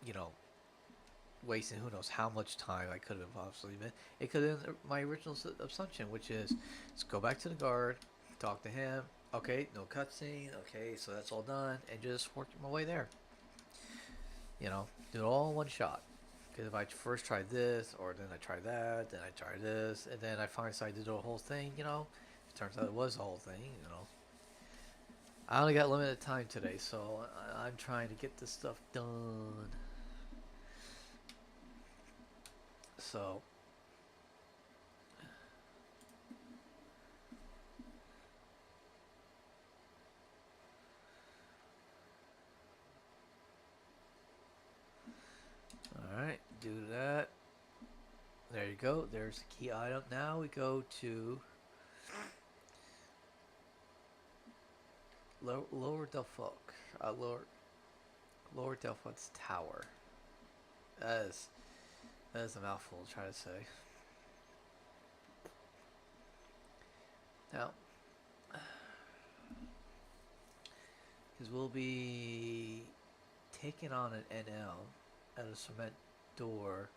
you know, wasting who knows how much time I could have possibly been. It could have been my original assumption, which is let's go back to the guard, talk to him. Okay, no cutscene. Okay, so that's all done, and just work my way there. Do it all in one shot. Because if I first tried this, or then I tried that, then I tried this, and then I finally decided to do the whole thing, it turns out it was the whole thing. I only got limited time today, so I'm trying to get this stuff done. So, alright, do that. There you go. There's the key item. Now we go to Lower Delphoc. Lower Delphoc's Tower. That is a mouthful to try to say. Now, because we'll be taking on an NL at a cement door.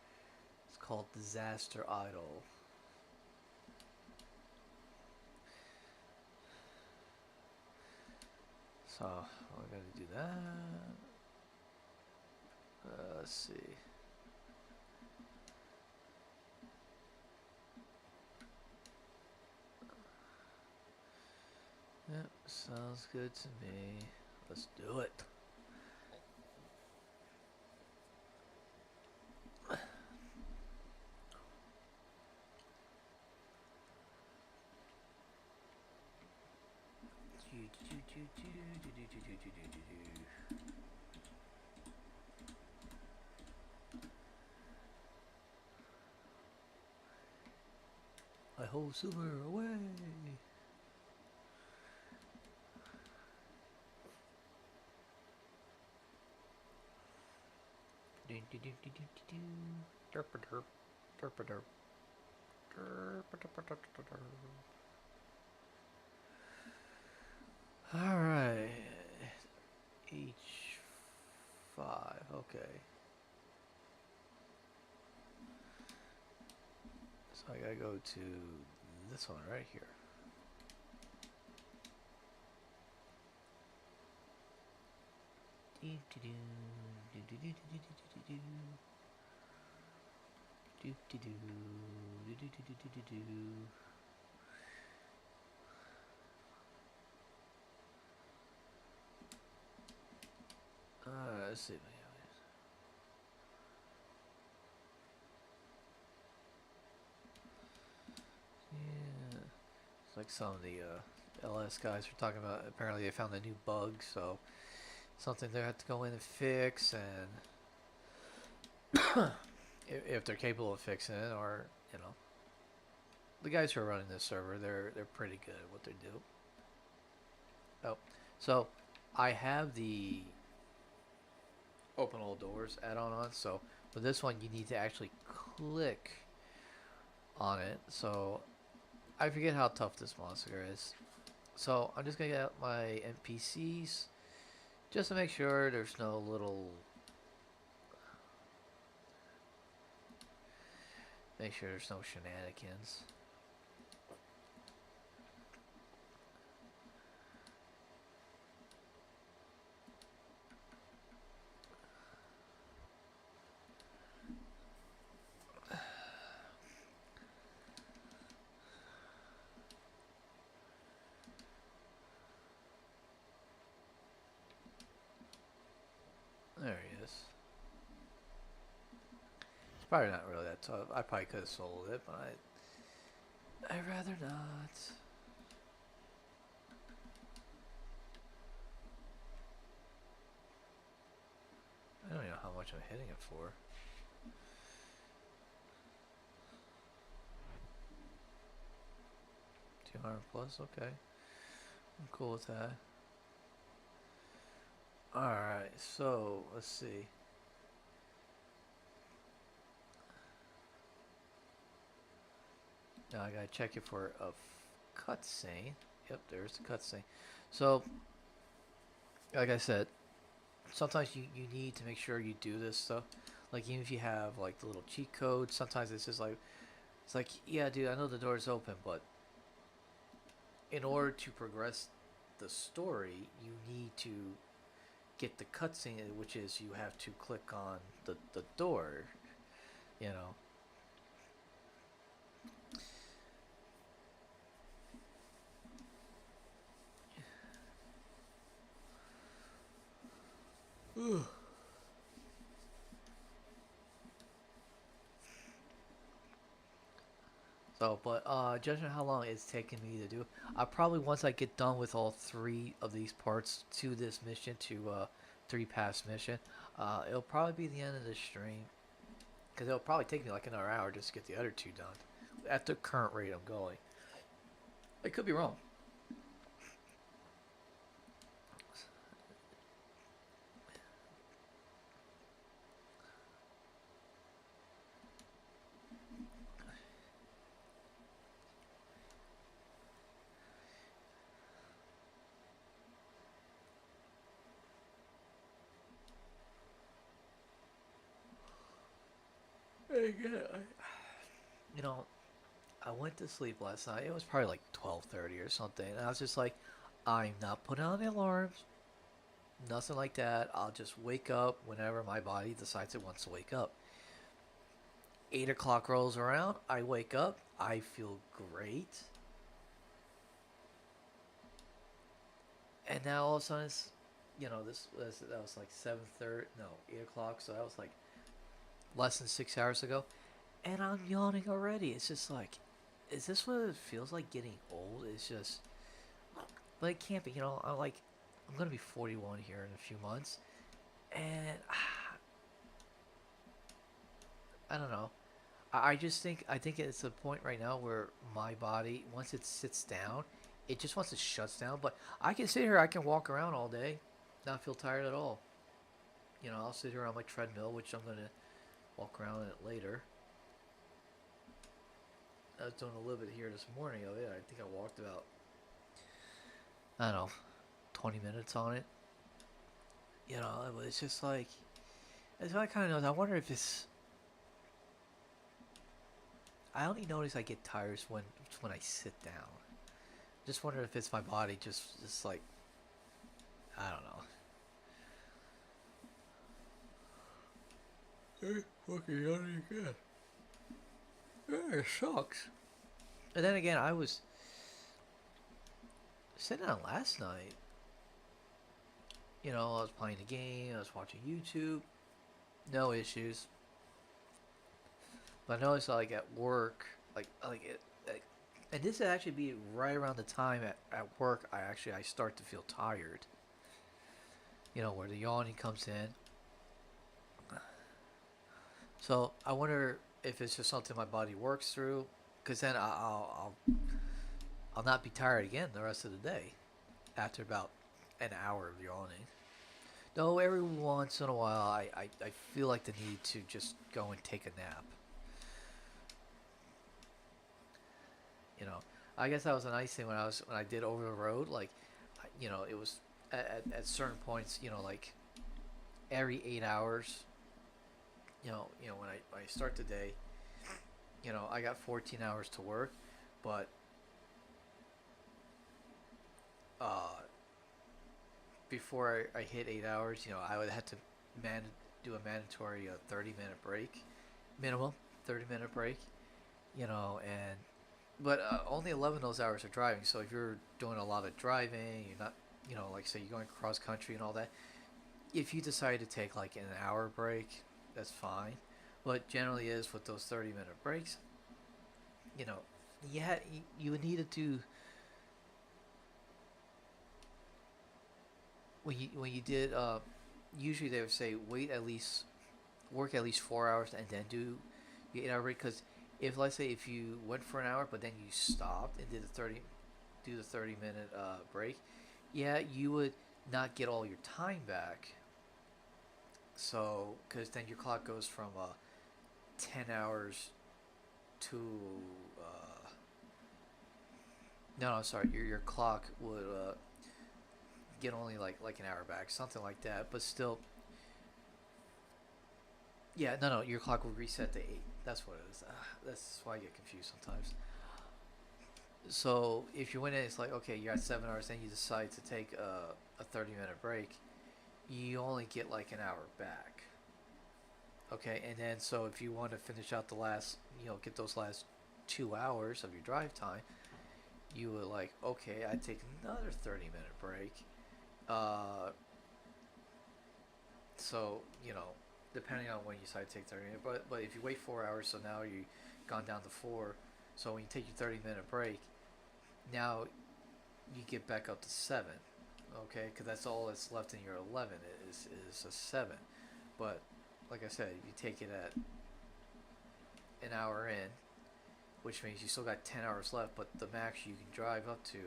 It's called Disaster Idol. So we're gonna do that. Let's see. Yep, sounds good to me. Let's do it. I hold silver away. Derp derp derp derp derp. All right, H5. Okay. So I gotta go to this one right here. Let's see. Yeah, it's like some of the LS guys are talking about. Apparently, they found a new bug, so something they have to go in and fix, and if they're capable of fixing it, or you know, the guys who are running this server, they're pretty good at what they do. Oh, so I have the open all doors add-on on. So for this one, you need to actually click on it. So I forget how tough this monster is. So I'm just gonna get out my NPCs just to make sure there's no little. Make sure there's no shenanigans. There he is. It's probably not really that tough. I probably could have sold it, but I'd rather not. I don't even know how much I'm hitting it for. 200 plus, okay. I'm cool with that. Alright, so let's see. Now I gotta check it for a cutscene. Yep, there's the cutscene. So, like I said, sometimes you need to make sure you do this stuff. Like even if you have like the little cheat code, sometimes it's just like it's like, yeah, dude, I know the door's open, but in order to progress the story, you need to get the cutscene, which is you have to click on the door, you know. So, but judging how long it's taken me to do, I probably once I get done with all three of these parts to this mission, to three pass mission, it'll probably be the end of the stream, because it'll probably take me like another hour just to get the other two done, at the current rate I'm going. I could be wrong. You know, I went to sleep last night. It was probably like 12:30 or something, and I was just like, I'm not putting on the alarms. Nothing like that. I'll just wake up whenever my body decides it wants to wake up. 8 o'clock rolls around. I wake up. I feel great. And now all of a sudden it's, that was like 7:30, no, 8 o'clock. So that was like less than 6 hours ago, and I'm yawning already. It's just like, is this what it feels like getting old? It's just, but it can't be. I'm gonna be 41 here in a few months, and I don't know. I just think it's a point right now where my body, once it sits down, it just once it shuts down. But I can sit here, I can walk around all day, not feel tired at all. I'll sit here on my treadmill, which I'm gonna walk around in it later. I was doing a little bit here this morning of it. I think I walked about, I don't know, 20 minutes on it. But it's just like, it's what I kind of know. I wonder if it's, I only notice I get tired when I sit down. Just wonder if it's my body just like, I don't know. Hey, fucking yawning again. Yeah, it sucks. And then again, I was sitting down last night. I was playing the game. I was watching YouTube. No issues. But I noticed like at work, and this would actually be right around the time at work. I start to feel tired. Where the yawning comes in. So I wonder if it's just something my body works through, because then I'll not be tired again the rest of the day after about an hour of yawning. Though every once in a while I feel like the need to just go and take a nap. You know, I guess that was a nice thing when I did over the road. Like, it was at certain points. Like every 8 hours. When I start the day, I got 14 hours to work, but uh, before I hit 8 hours, I would have to do a mandatory 30-minute break, minimum 30-minute break. And but only 11 of those hours are driving. So if you're doing a lot of driving, you're not, like say you're going cross country and all that. If you decide to take like an hour break, that's fine. But generally is with those 30-minute breaks, you know, you would need to do when you did. Usually they would say wait at least work at least 4 hours and then do your 8 hour break. Because if let's say if you went for an hour but then you stopped and did the 30-minute break, yeah, you would not get all your time back. So because then your clock goes from 10 hours to no, I'm sorry, your clock would get only like an hour back, something like that. But still, yeah, no, your clock would reset to 8. That's what it is. That's why I get confused sometimes. So if you went in, it's like okay, you're at 7 hours, then you decide to take a 30-minute break. You only get like an hour back. Okay, and then so if you want to finish out the last, get those last 2 hours of your drive time, you would like okay, I'd take another 30-minute break. Uh, so depending on when you decide to take 30 minutes, but if you wait 4 hours, so now you gone down to four. So when you take your 30-minute break, now you get back up to seven. Okay, because that's all that's left in your 11 is a seven. But like I said, you take it at an hour in, which means you still got 10 hours left, but the max you can drive up to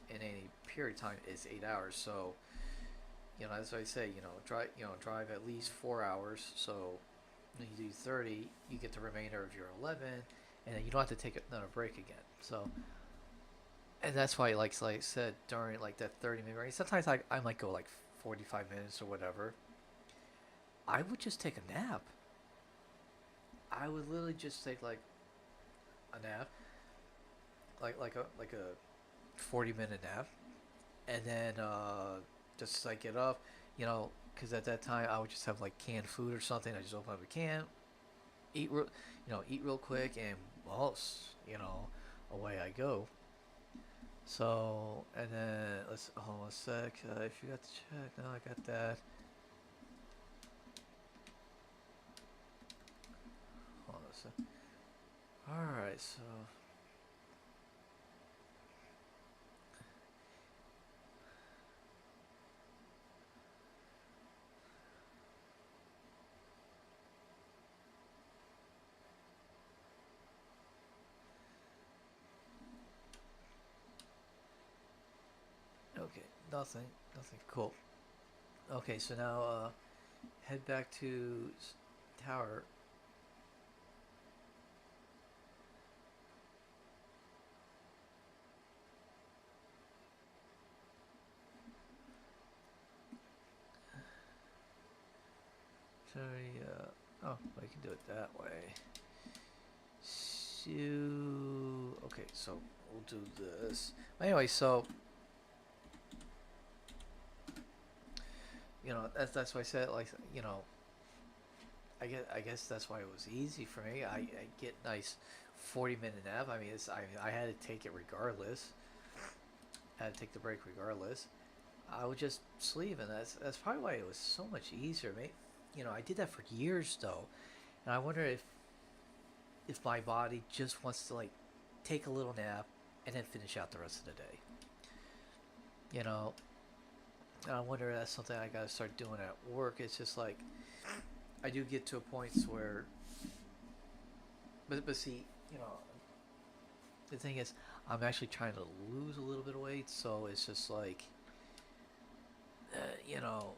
in any period of time is 8 hours. So that's why I say drive at least 4 hours. So when you do 30, you get the remainder of your 11, and then you don't have to take another break again. So and that's why like I said during like that 30-minute break, sometimes I might go like 45 minutes or whatever. I would just take a nap. I would literally just take like a nap, like a 40-minute nap, and then just like get up, you know, because at that time I would just have like canned food or something. I just open up a can, eat real quick, and well, you know, away I go. So, and then let's hold on a sec. If you got the check, no, I got that. Hold on a sec. All right, so okay, nothing, nothing. Cool. Okay, so now head back to tower. Sorry, oh, I can do it that way. So, okay, so we'll do this. Anyway, so you know that's why I said like you know I guess that's why it was easy for me. I get nice 40-minute nap. I mean, I had to take it regardless. I had to take the break regardless. I would just sleep, and that's probably why it was so much easier. You know, I did that for years though, and I wonder if my body just wants to like take a little nap and then finish out the rest of the day. You know, and I wonder if that's something I gotta start doing at work. It's just like I do get to a point where, but see, you know, the thing is, I'm actually trying to lose a little bit of weight, so it's just like, you know,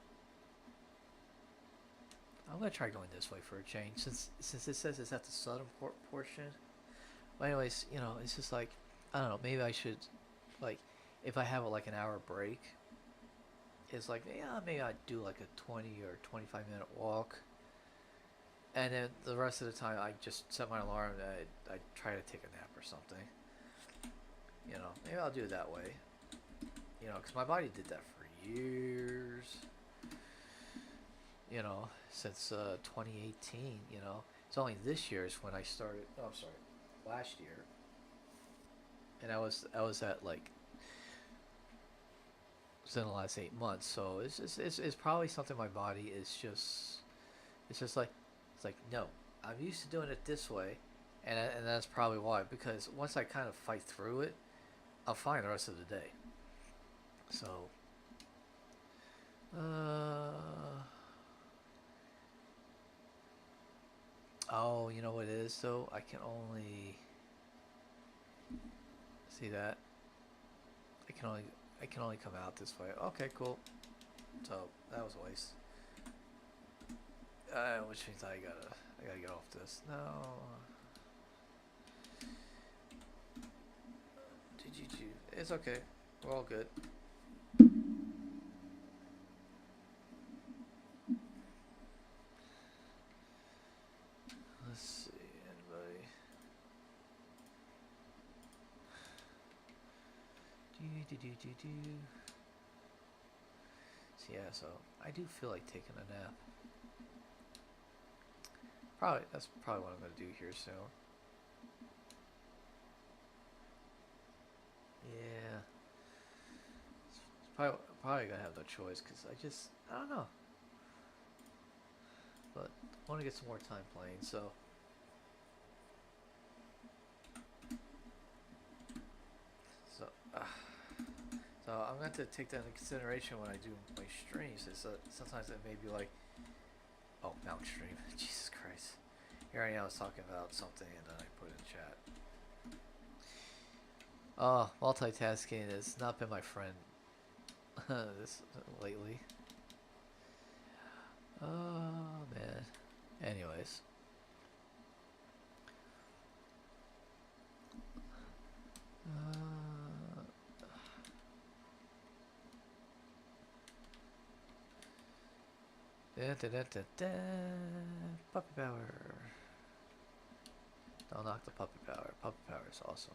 I'm gonna try going this way for a change since it says it's at the southern portion. But anyways, you know, it's just like I don't know. Maybe I should like if I have like an hour break, it's like yeah, maybe I'd do like a 20 or 25-minute walk, and then the rest of the time I just set my alarm and I try to take a nap or something. You know, maybe I'll do it that way. You know, because my body did that for years. You know, since 2018. You know, it's only this year is when I started. Oh, I'm sorry, last year, and I was at like within the last 8 months. So it's probably something my body is just it's just like it's like no, I'm used to doing it this way, and that's probably why because once I kind of fight through it, I'll fine the rest of the day. So uh oh, you know what it is though? I can only see that. I can only I can only come out this way. Okay, cool. So that was a waste. Which means I gotta get off this. No. GG. It's okay. We're all good. Let's see. Anybody? Do. So yeah. So I do feel like taking a nap. Probably that's probably what I'm gonna do here soon. Yeah. Probably gonna have no choice because I don't know. But I want to get some more time playing. So uh, so I'm going to take that into consideration when I do my streams. Is sometimes it may be like, oh, Mount Stream, Jesus Christ. Here I am, I was talking about something and then I put it in chat. Oh, multitasking has not been my friend this lately. Oh man. Anyways. Uh, Puppy power. Don't knock the puppy power. Puppy power is awesome.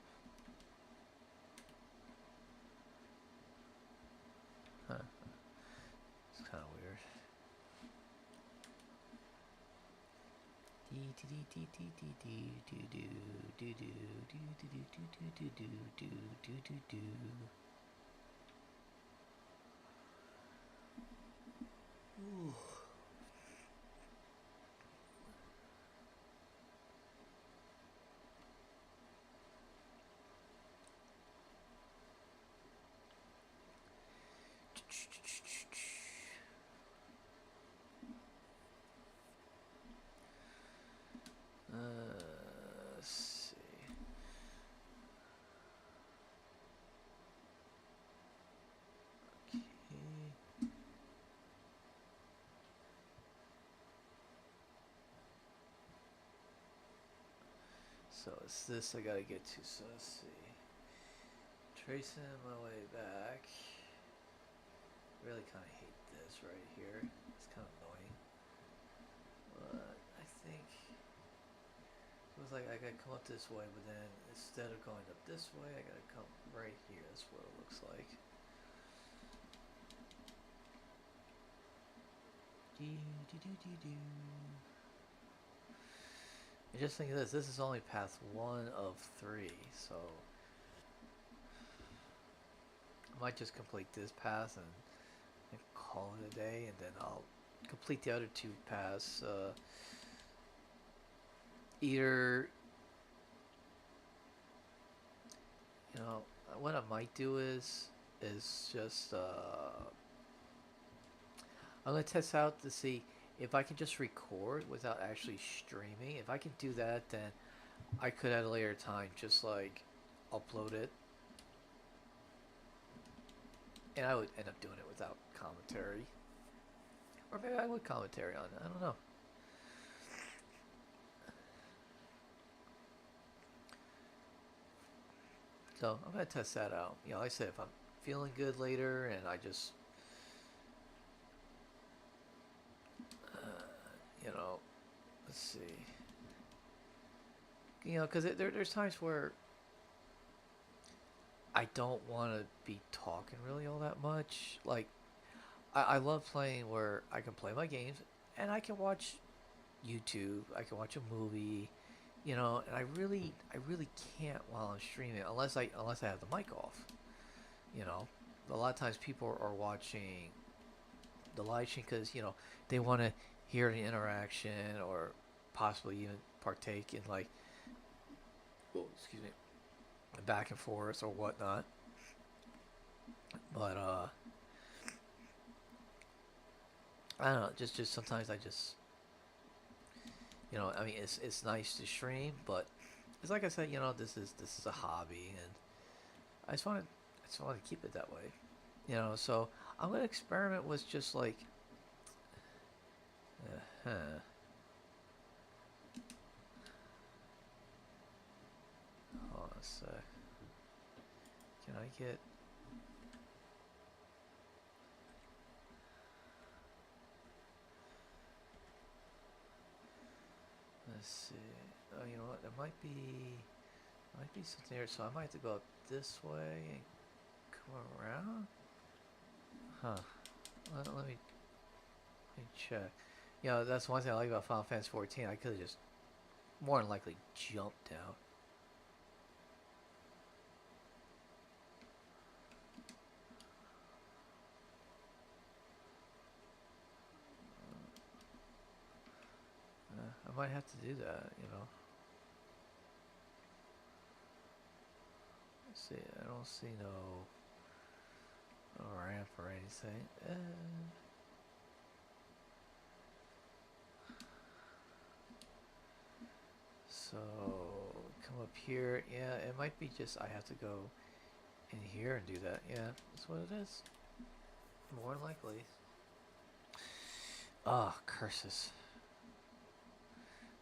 Huh. It's kind of weird. Ooh. Let's see. Okay. So it's this I gotta get to. So let's see. Tracing my way back. Really kind of hate this right here. It's kind of annoying. But I think it was like I gotta come up this way, but then instead of going up this way, I gotta come right here. That's what it looks like. And just think of this. This is only path 1 of 3, so I might just complete this path and call it a day, and then I'll complete the other 2 paths. Either, you know, what I might do is just I'm gonna test out to see if I can just record without actually streaming. If I can do that, then I could at a later time just like upload it, and I would end up doing it without commentary, or maybe I would commentary on it. I don't know. So I'm gonna test that out. You know, like I said, if I'm feeling good later, and I just, you know, let's see. You know, because there's times where I don't want to be talking really all that much. Like, I love playing where I can play my games and I can watch YouTube. I can watch a movie, you know, and I really can't while I'm streaming unless I have the mic off. You know, a lot of times people are watching the live stream because they want to hear the interaction or possibly even partake in like, oh, excuse me, back and forth or whatnot. But I don't know. Just sometimes I just, I mean, it's nice to stream, but it's like I said, this is a hobby, and I just want to keep it that way. So I'm gonna experiment with just like, huh. Hold on a sec. Can I get? Let's see. Oh, you know what? There might be something here. So I might have to go up this way and come around. Huh. Let me check. That's one thing I like about Final Fantasy 14. I could have just more than likely jumped down. I might have to do that. Let's see. I don't see no ramp or anything. So come up here. Yeah, it might be just I have to go in here and do that. Yeah, that's what it is. More than likely. Ah, oh, curses.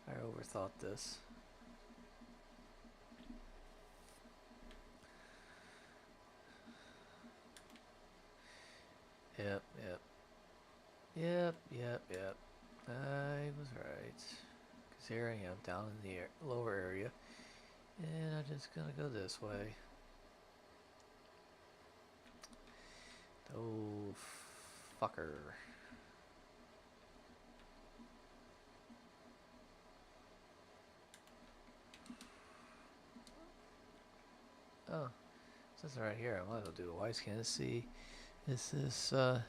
I overthought this. Yep. I was right. Because here I am down in the lower area. And I'm just gonna go this way. Oof. motherfucker. Oh, since they're right here, I might as well do a wide scan to see. Is this, oh.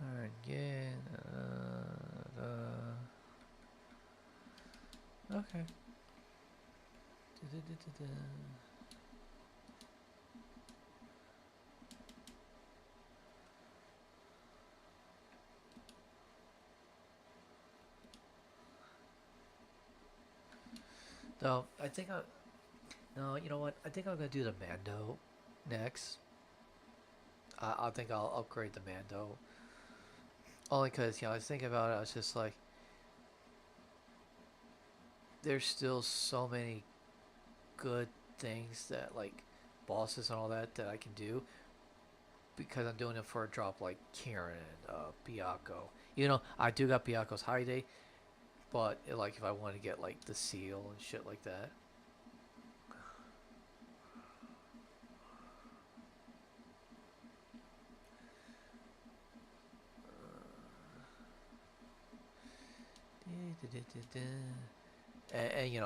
Alright, again, okay. No, I think I. No, you know what? I think I'm gonna do the Mando next. I think I'll upgrade the Mando. Only because, I was thinking about it, I was just like, there's still so many good things that, like, bosses and all that, that I can do. Because I'm doing it for a drop like Kieran, Byakuo. I do got Byakuo's high day, but like if I want to get like the seal and shit like that.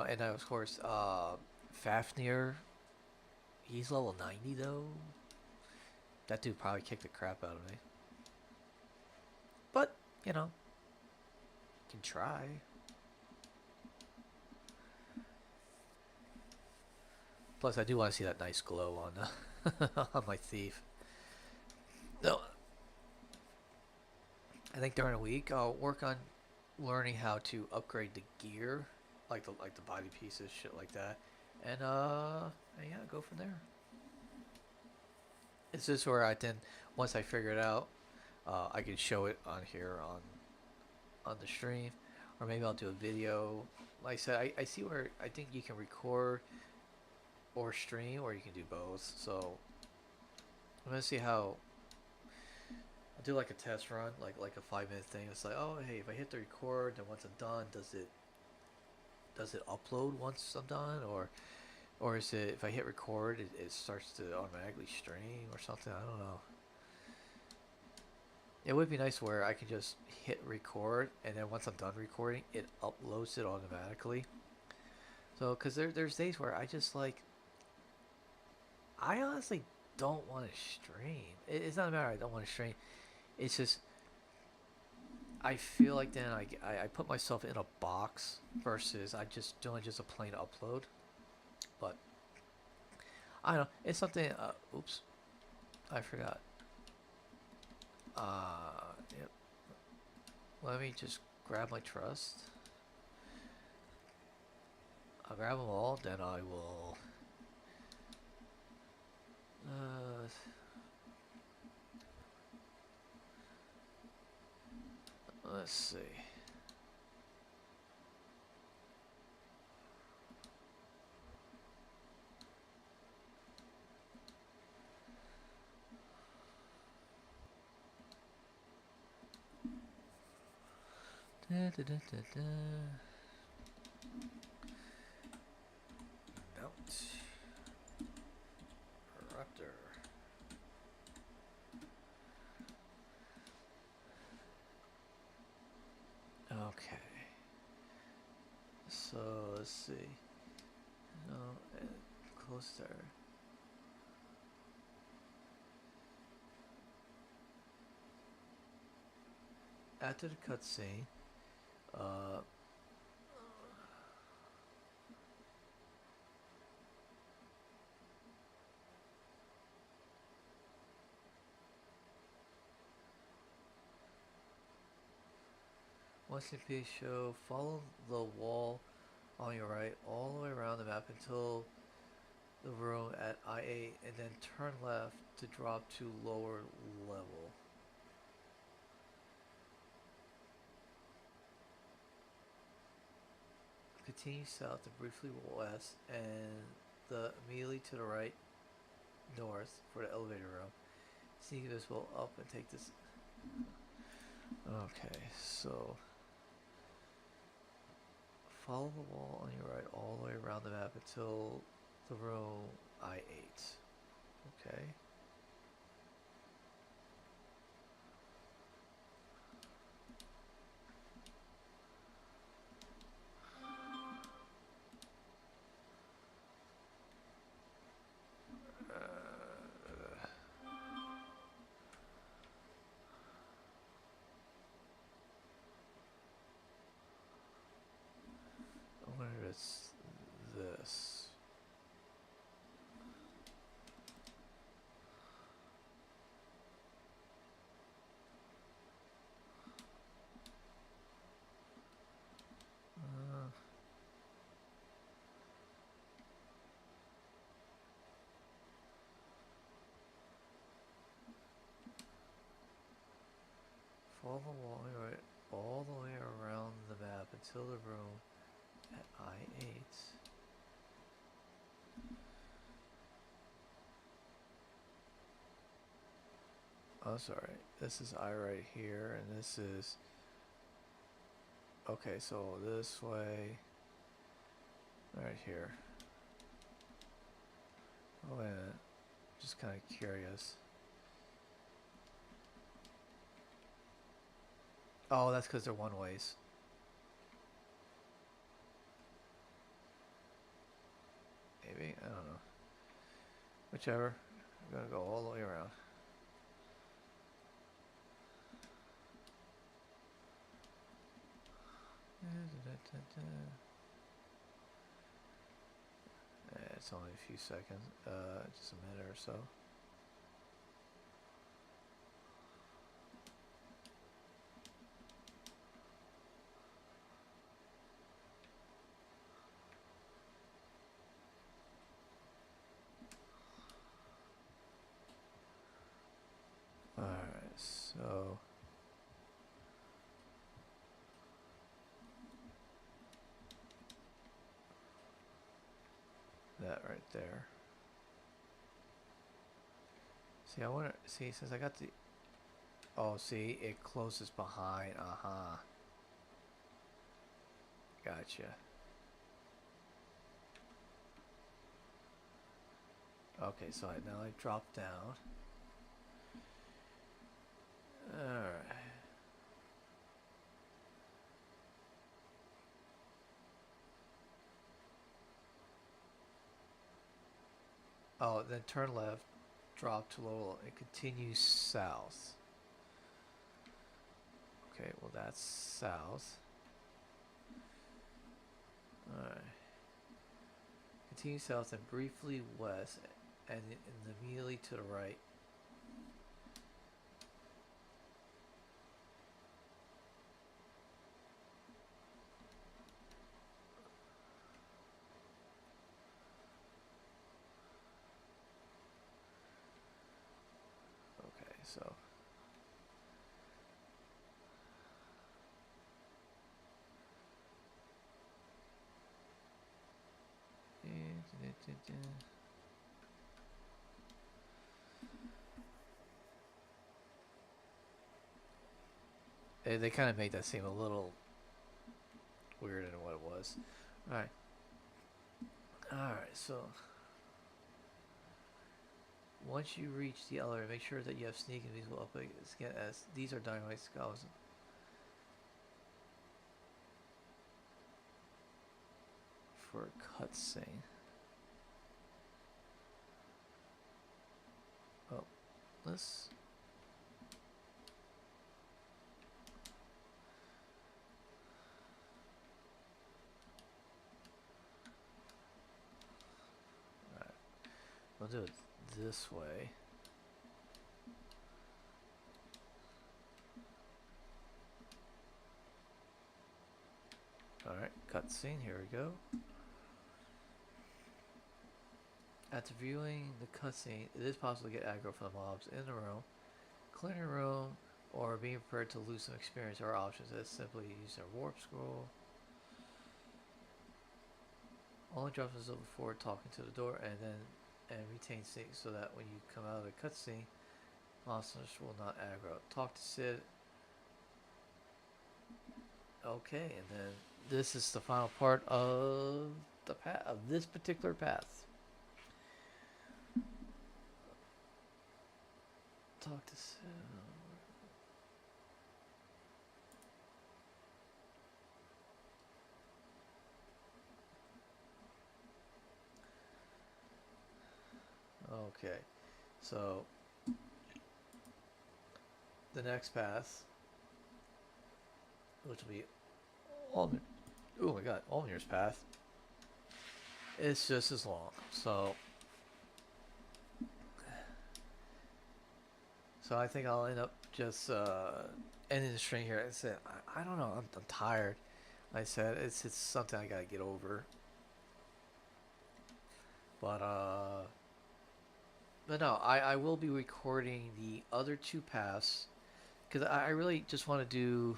And of course, Fafnir, he's level 90 though. That dude probably kicked the crap out of me. But, can try. Plus, I do want to see that nice glow on on my thief. No, I think during the week I'll work on learning how to upgrade the gear, like the body pieces, shit like that, and yeah, go from there. It's just where I then once I figure it out, I can show it on here on the stream, or maybe I'll do a video. Like I said, I see where I think you can record or stream, or you can do both. So I'm gonna see how. I'll do like a test run, like a 5 minute thing. It's like, oh hey, if I hit the record, then once I'm done, does it upload once I'm done, or is it if I hit record, it starts to automatically stream or something? I don't know. It would be nice where I can just hit record, and then once I'm done recording, it uploads it automatically. So, because there's days where I just like, I honestly don't want to stream. It's not a matter I don't want to stream. It's just I feel like then I put myself in a box versus I just doing just a plain upload. But I don't know. It's something. Oops, I forgot. Yep. Let me just grab my trust. I'll grab them all, then I will. Let's see. Da, da, da, da, da. Mount Raptor. Okay. So let's see. No, close there. After the cutscene, uh, once the show, follow the wall on your right all the way around the map until the room at I-8, and then turn left to drop to lower level. Continue south and briefly west, and immediately to the right north for the elevator room. Sneak invisible up and take this. Okay, so follow the wall on your right all the way around the map until the room I-8. Okay. I wonder if it's this. Uh, Follow the wall on your right all the way around the map until the room at I-8. Oh, sorry. This is I right here, and this is... Okay, so this way... Right here. Oh, wait a minute. Just kind of curious. Oh, that's because they're one-ways. Maybe? I don't know. Whichever. I'm gonna go all the way around. It's only a few seconds. Just a minute or so. Alright, so... that right there. See, I wanna... See, since I got the... Oh, see, it closes behind. Uh-huh. Gotcha. Okay, so now I drop down. Alright. Oh, then turn left, drop to low, and continue south. Okay, well that's south. Alright. Continue south and briefly west, and immediately to the right. Okay, so... They kind of made that seem a little weirder than what it was. Alright. Alright, so... once you reach the elevator, make sure that you have sneak and invisible up again, as these are dynamite skulls. For a cutscene. Oh, let's... Alright, we'll do it this way. Alright, cutscene, here we go. After viewing the cutscene, it is possible to get aggro from the mobs in the room. Clearing a room or being prepared to lose some experience are options. That's simply using a warp scroll. Only drops us before talking to the door, and then and retain sync so that when you come out of the cutscene, monsters will not aggro. Talk to Sid. Okay, and then this is the final part of the path of this particular path. Talk to Sid. Okay, so the next path, which will be Almir. Oh my God, Almir's path. It's just as long. So I think I'll end up just ending the string here. I said I don't know. I'm tired. I said it's something I gotta get over. But no, I will be recording the other two paths because I really just want to do.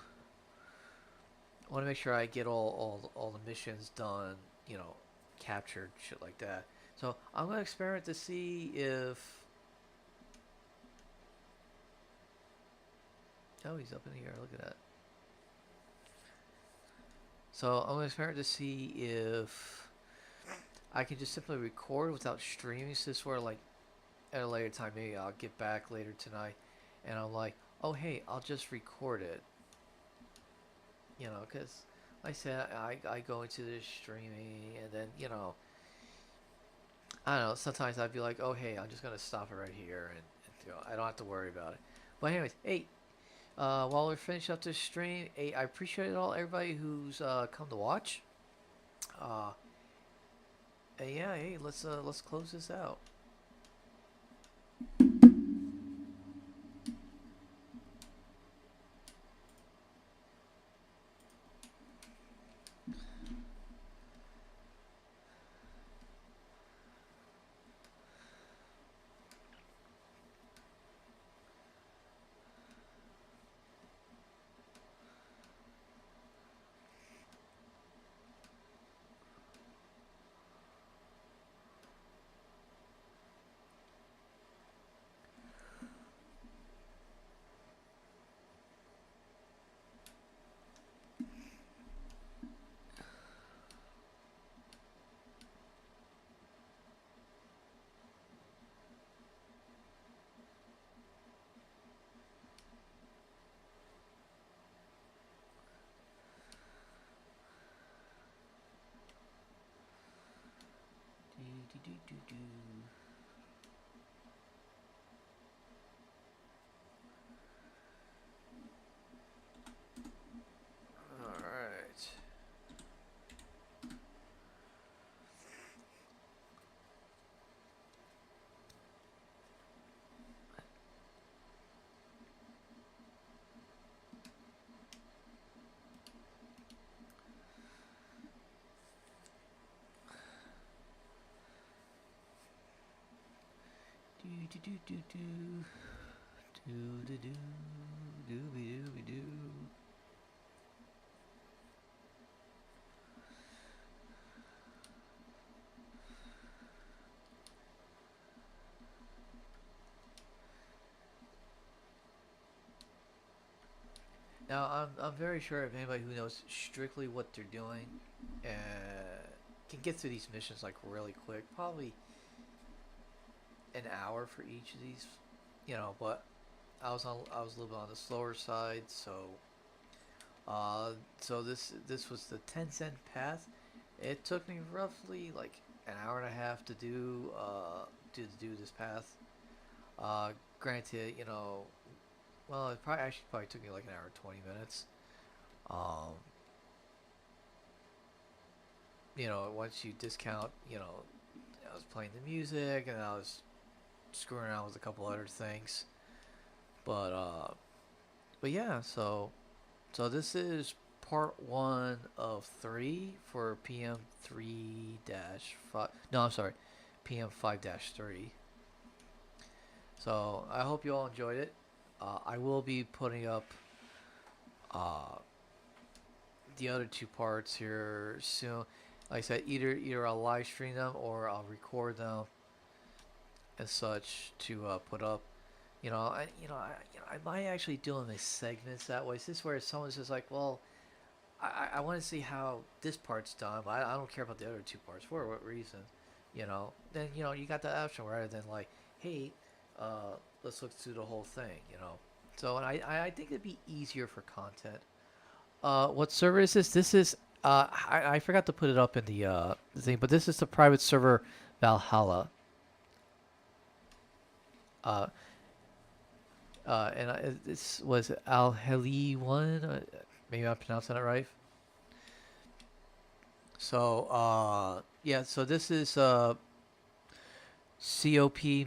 I want to make sure I get all the missions done. You know, captured shit like that. So I'm gonna experiment to see if. Oh, he's up in the air. Look at that. So I'm gonna experiment to see if I can just simply record without streaming. So this where like at a later time, maybe I'll get back later tonight, and I'm like, oh hey, I'll just record it. You know, because like I said, I go into this streaming, and then I don't know. Sometimes I'd be like, oh hey, I'm just gonna stop it right here, and I don't have to worry about it. But anyways, hey, while we're finishing up this stream, hey, I appreciate everybody who's come to watch. Uh, yeah, hey, let's close this out. Do, do, do, do, do. All right. Do do do do do do do do do do do. Now I'm very sure if anybody who knows strictly what they're doing, uh, can get through these missions like really quick, probably an hour for each of these, But I was a little bit on the slower side, so this was the 10-cent path. It took me roughly like an hour and a half to do this path. Granted, well, it probably took me like an hour and 20 minutes. Um, once you discount, I was playing the music and I was screwing around with a couple other things. But yeah, so this is part one of three for PM 3-5. No, I'm sorry, PM 5-3. So I hope you all enjoyed it. I will be putting up uh, the other two parts here soon. Like I said, either I'll live stream them or I'll record them. and such to put up. I might actually do them in segments that way. Is this where someone's just like, well, I want to see how this part's done, but I don't care about the other two parts. For what reason? Then you got that option rather than like, hey, let's look through the whole thing. So and I think it'd be easier for content. What server is this? This is I forgot to put it up in the thing, but this is the private server Valhalla. Uh, this was Al Heli one. Maybe I'm pronouncing it right. So yeah. So this is COP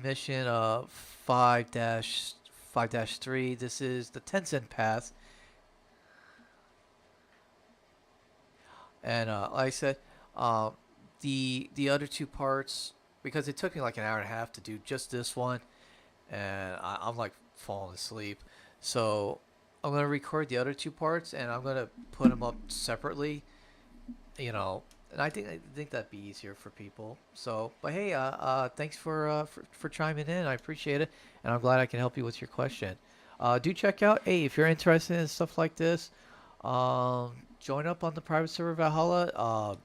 mission 5-5-3. This is the Tencent path, and like I said, uh, the other two parts, because it took me like an hour and a half to do just this one, and I'm like falling asleep. So I'm gonna record the other two parts, and I'm gonna put them up separately. And I think that'd be easier for people. So, but hey, thanks for chiming in. I appreciate it, and I'm glad I can help you with your question. Do check out. Hey, if you're interested in stuff like this, join up on the private server Valhalla.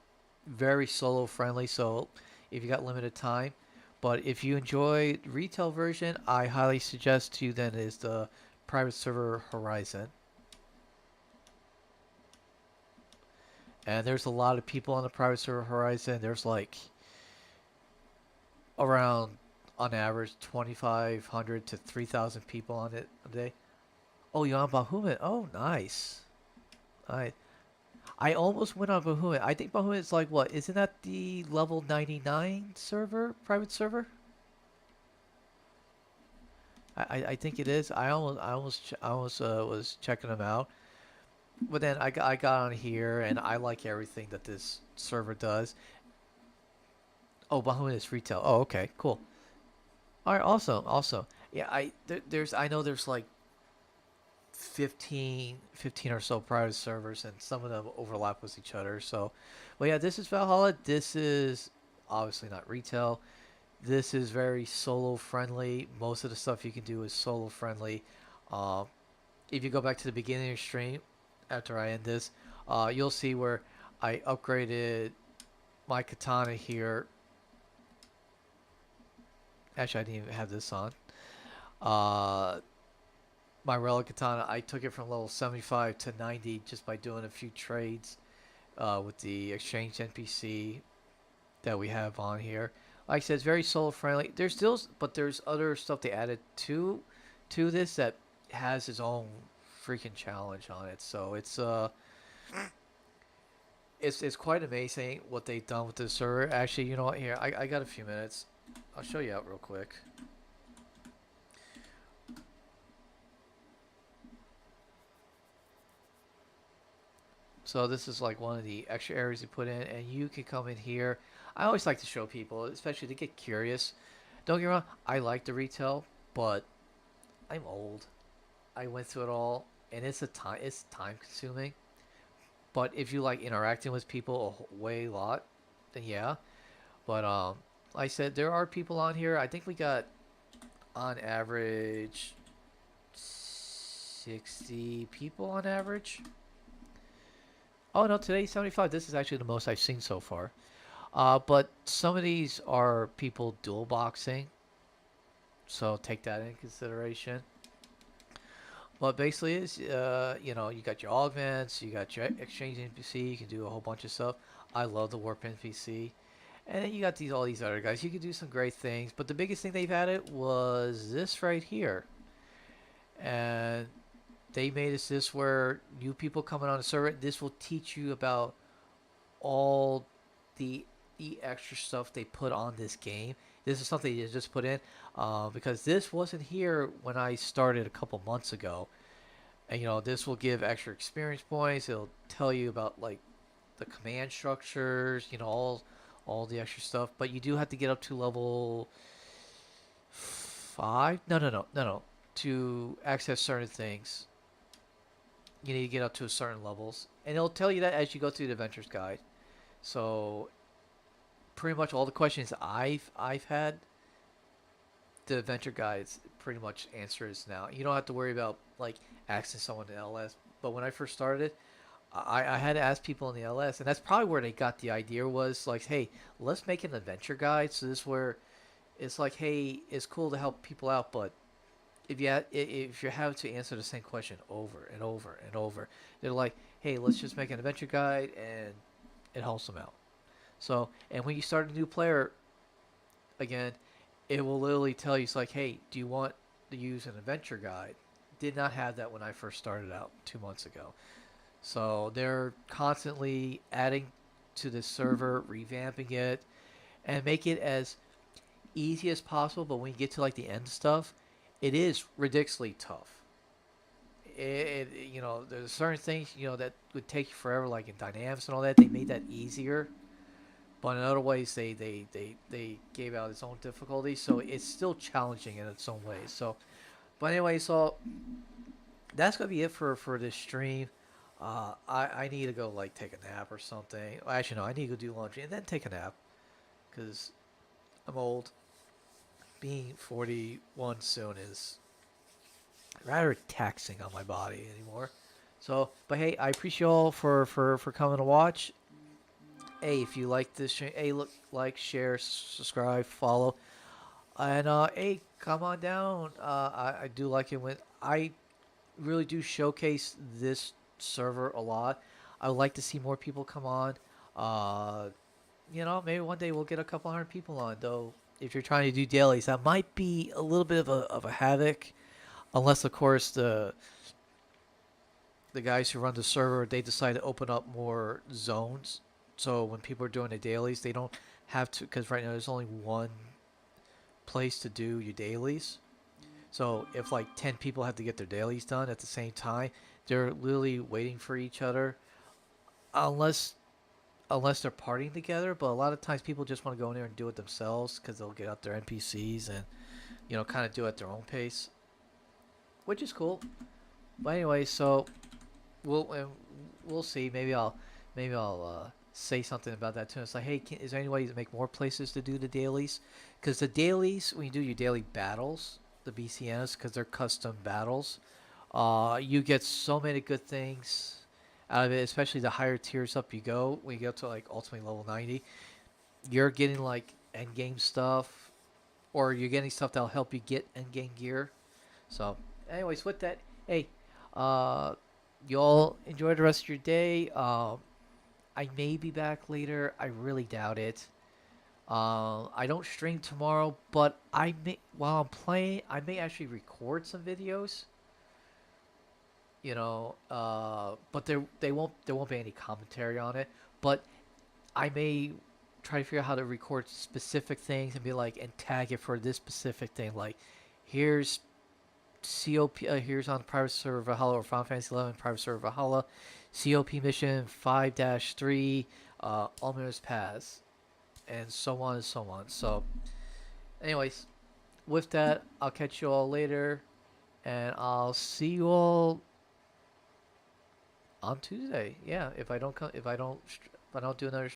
Very solo friendly. So, if you got limited time, but if you enjoy retail version, I highly suggest to you then is the private server Horizon. And there's a lot of people on the private server Horizon. There's like around, on average, 2,500 to 3,000 people on it a day. Oh, you're on Bahamut. Oh, nice. I almost went on Bahamut. I think Bahamut is like what? Isn't that the level 99 server, private server? I think it is. I almost was checking them out, but then I got on here and I like everything that this server does. Oh, Bahamut is retail. Oh, okay, cool. All right, also, yeah, I know there's like 15 or so private servers, and some of them overlap with each other. So, well, yeah, this is Valhalla. This is obviously not retail. This is very solo friendly. Most of the stuff you can do is solo friendly. Um, if you go back to the beginning of your stream, after I end this, you'll see where I upgraded my katana here. Actually, I didn't even have this on. Uh, my relic katana, I took it from level 75 to 90 just by doing a few trades with the exchange NPC that we have on here. Like I said, it's very solo friendly. There's other stuff they added to this that has its own freaking challenge on it. So it's quite amazing what they've done with this server. Actually, you know what? Here, I got a few minutes. I'll show you out real quick. So this is like one of the extra areas you put in, and you can come in here. I always like to show people, especially to get curious. Don't get me wrong, I like the retail, but I'm old. I went through it all, and it's time consuming. But if you like interacting with people a way lot, then yeah. But like I said, there are people on here. I think we got on average 60 people on average. Oh no, today's 75. This is actually the most I've seen so far. But some of these are people dual boxing, so take that in consideration. Well, basically is, you got your augments, you got your exchange NPC, you can do a whole bunch of stuff. I love the warp NPC. And then you got all these other guys. You can do some great things, but the biggest thing they've added was this right here. And they made this where new people coming on the server, this will teach you about all the extra stuff they put on this game. This is something they just put in because this wasn't here when I started a couple months ago. And this will give extra experience points. It'll tell you about like the command structures, all the extra stuff. But you do have to get up to level 5. No. To access certain things, you need to get up to a certain levels, and it'll tell you that as you go through the adventures guide. So pretty much all the questions I've had, the adventure guides pretty much answers now. You don't have to worry about like asking someone in LS. But when I first started, I had to ask people in the LS, and that's probably where they got the idea was like, hey, let's make an adventure guide. So this is where it's like, hey, it's cool to help people out, but if you have to answer the same question over and over and over, they're like, hey, let's just make an adventure guide, and it helps them out. So, and when you start a new player, again, it will literally tell you, it's like, hey, do you want to use an adventure guide? Did not have that when I first started out 2 months ago. So they're constantly adding to the server, revamping it, and make it as easy as possible. But when you get to like the end stuff, it is ridiculously tough. There's certain things that would take you forever, like in dynamics and all that. They made that easier, but in other ways they gave out its own difficulty, so it's still challenging in its own ways. So, but anyway, so that's gonna be it for this stream. I need to go like take a nap or something. Well, actually, no, I need to go do laundry and then take a nap because I'm old. Being 41 soon is rather taxing on my body anymore. So, but hey, I appreciate you all for coming to watch. Hey, if you like this, hey, look, like, share, subscribe, follow, and hey, come on down. I do like it when I really do showcase this server a lot. I would like to see more people come on. Uh, maybe one day we'll get a couple hundred people on. Though, if you're trying to do dailies, that might be a little bit of a havoc, unless of course the guys who run the server they decide to open up more zones. So when people are doing the dailies, they don't have to, because right now there's only one place to do your dailies. So if like 10 people have to get their dailies done at the same time, they're literally waiting for each other, unless they're partying together. But a lot of times people just want to go in there and do it themselves because they'll get out their NPCs and kind of do it at their own pace, which is cool. But anyway, so we'll see. Maybe I'll say something about that too. It's like, hey, is there any way to make more places to do the dailies? Because the dailies, when you do your daily battles, the BCNs, because they're custom battles, you get so many good things out of it. Especially the higher tiers up you go, when you get to like ultimately level 90, you're getting like end game stuff, or you're getting stuff that'll help you get end game gear. So, anyways, with that, hey, uh, y'all enjoy the rest of your day. I may be back later. I really doubt it. I don't stream tomorrow, but I may while I'm playing, I may actually record some videos. But there won't be any commentary on it. But I may try to figure out how to record specific things and be like and tag it for this specific thing. Like, here's COP. Here's on private server Valhalla or Final Fantasy 11 private server Valhalla, COP mission 5-3, Almir's Pass, and so on and so on. So, anyways, with that, I'll catch you all later, and I'll see you all on Tuesday. Yeah, if I don't do another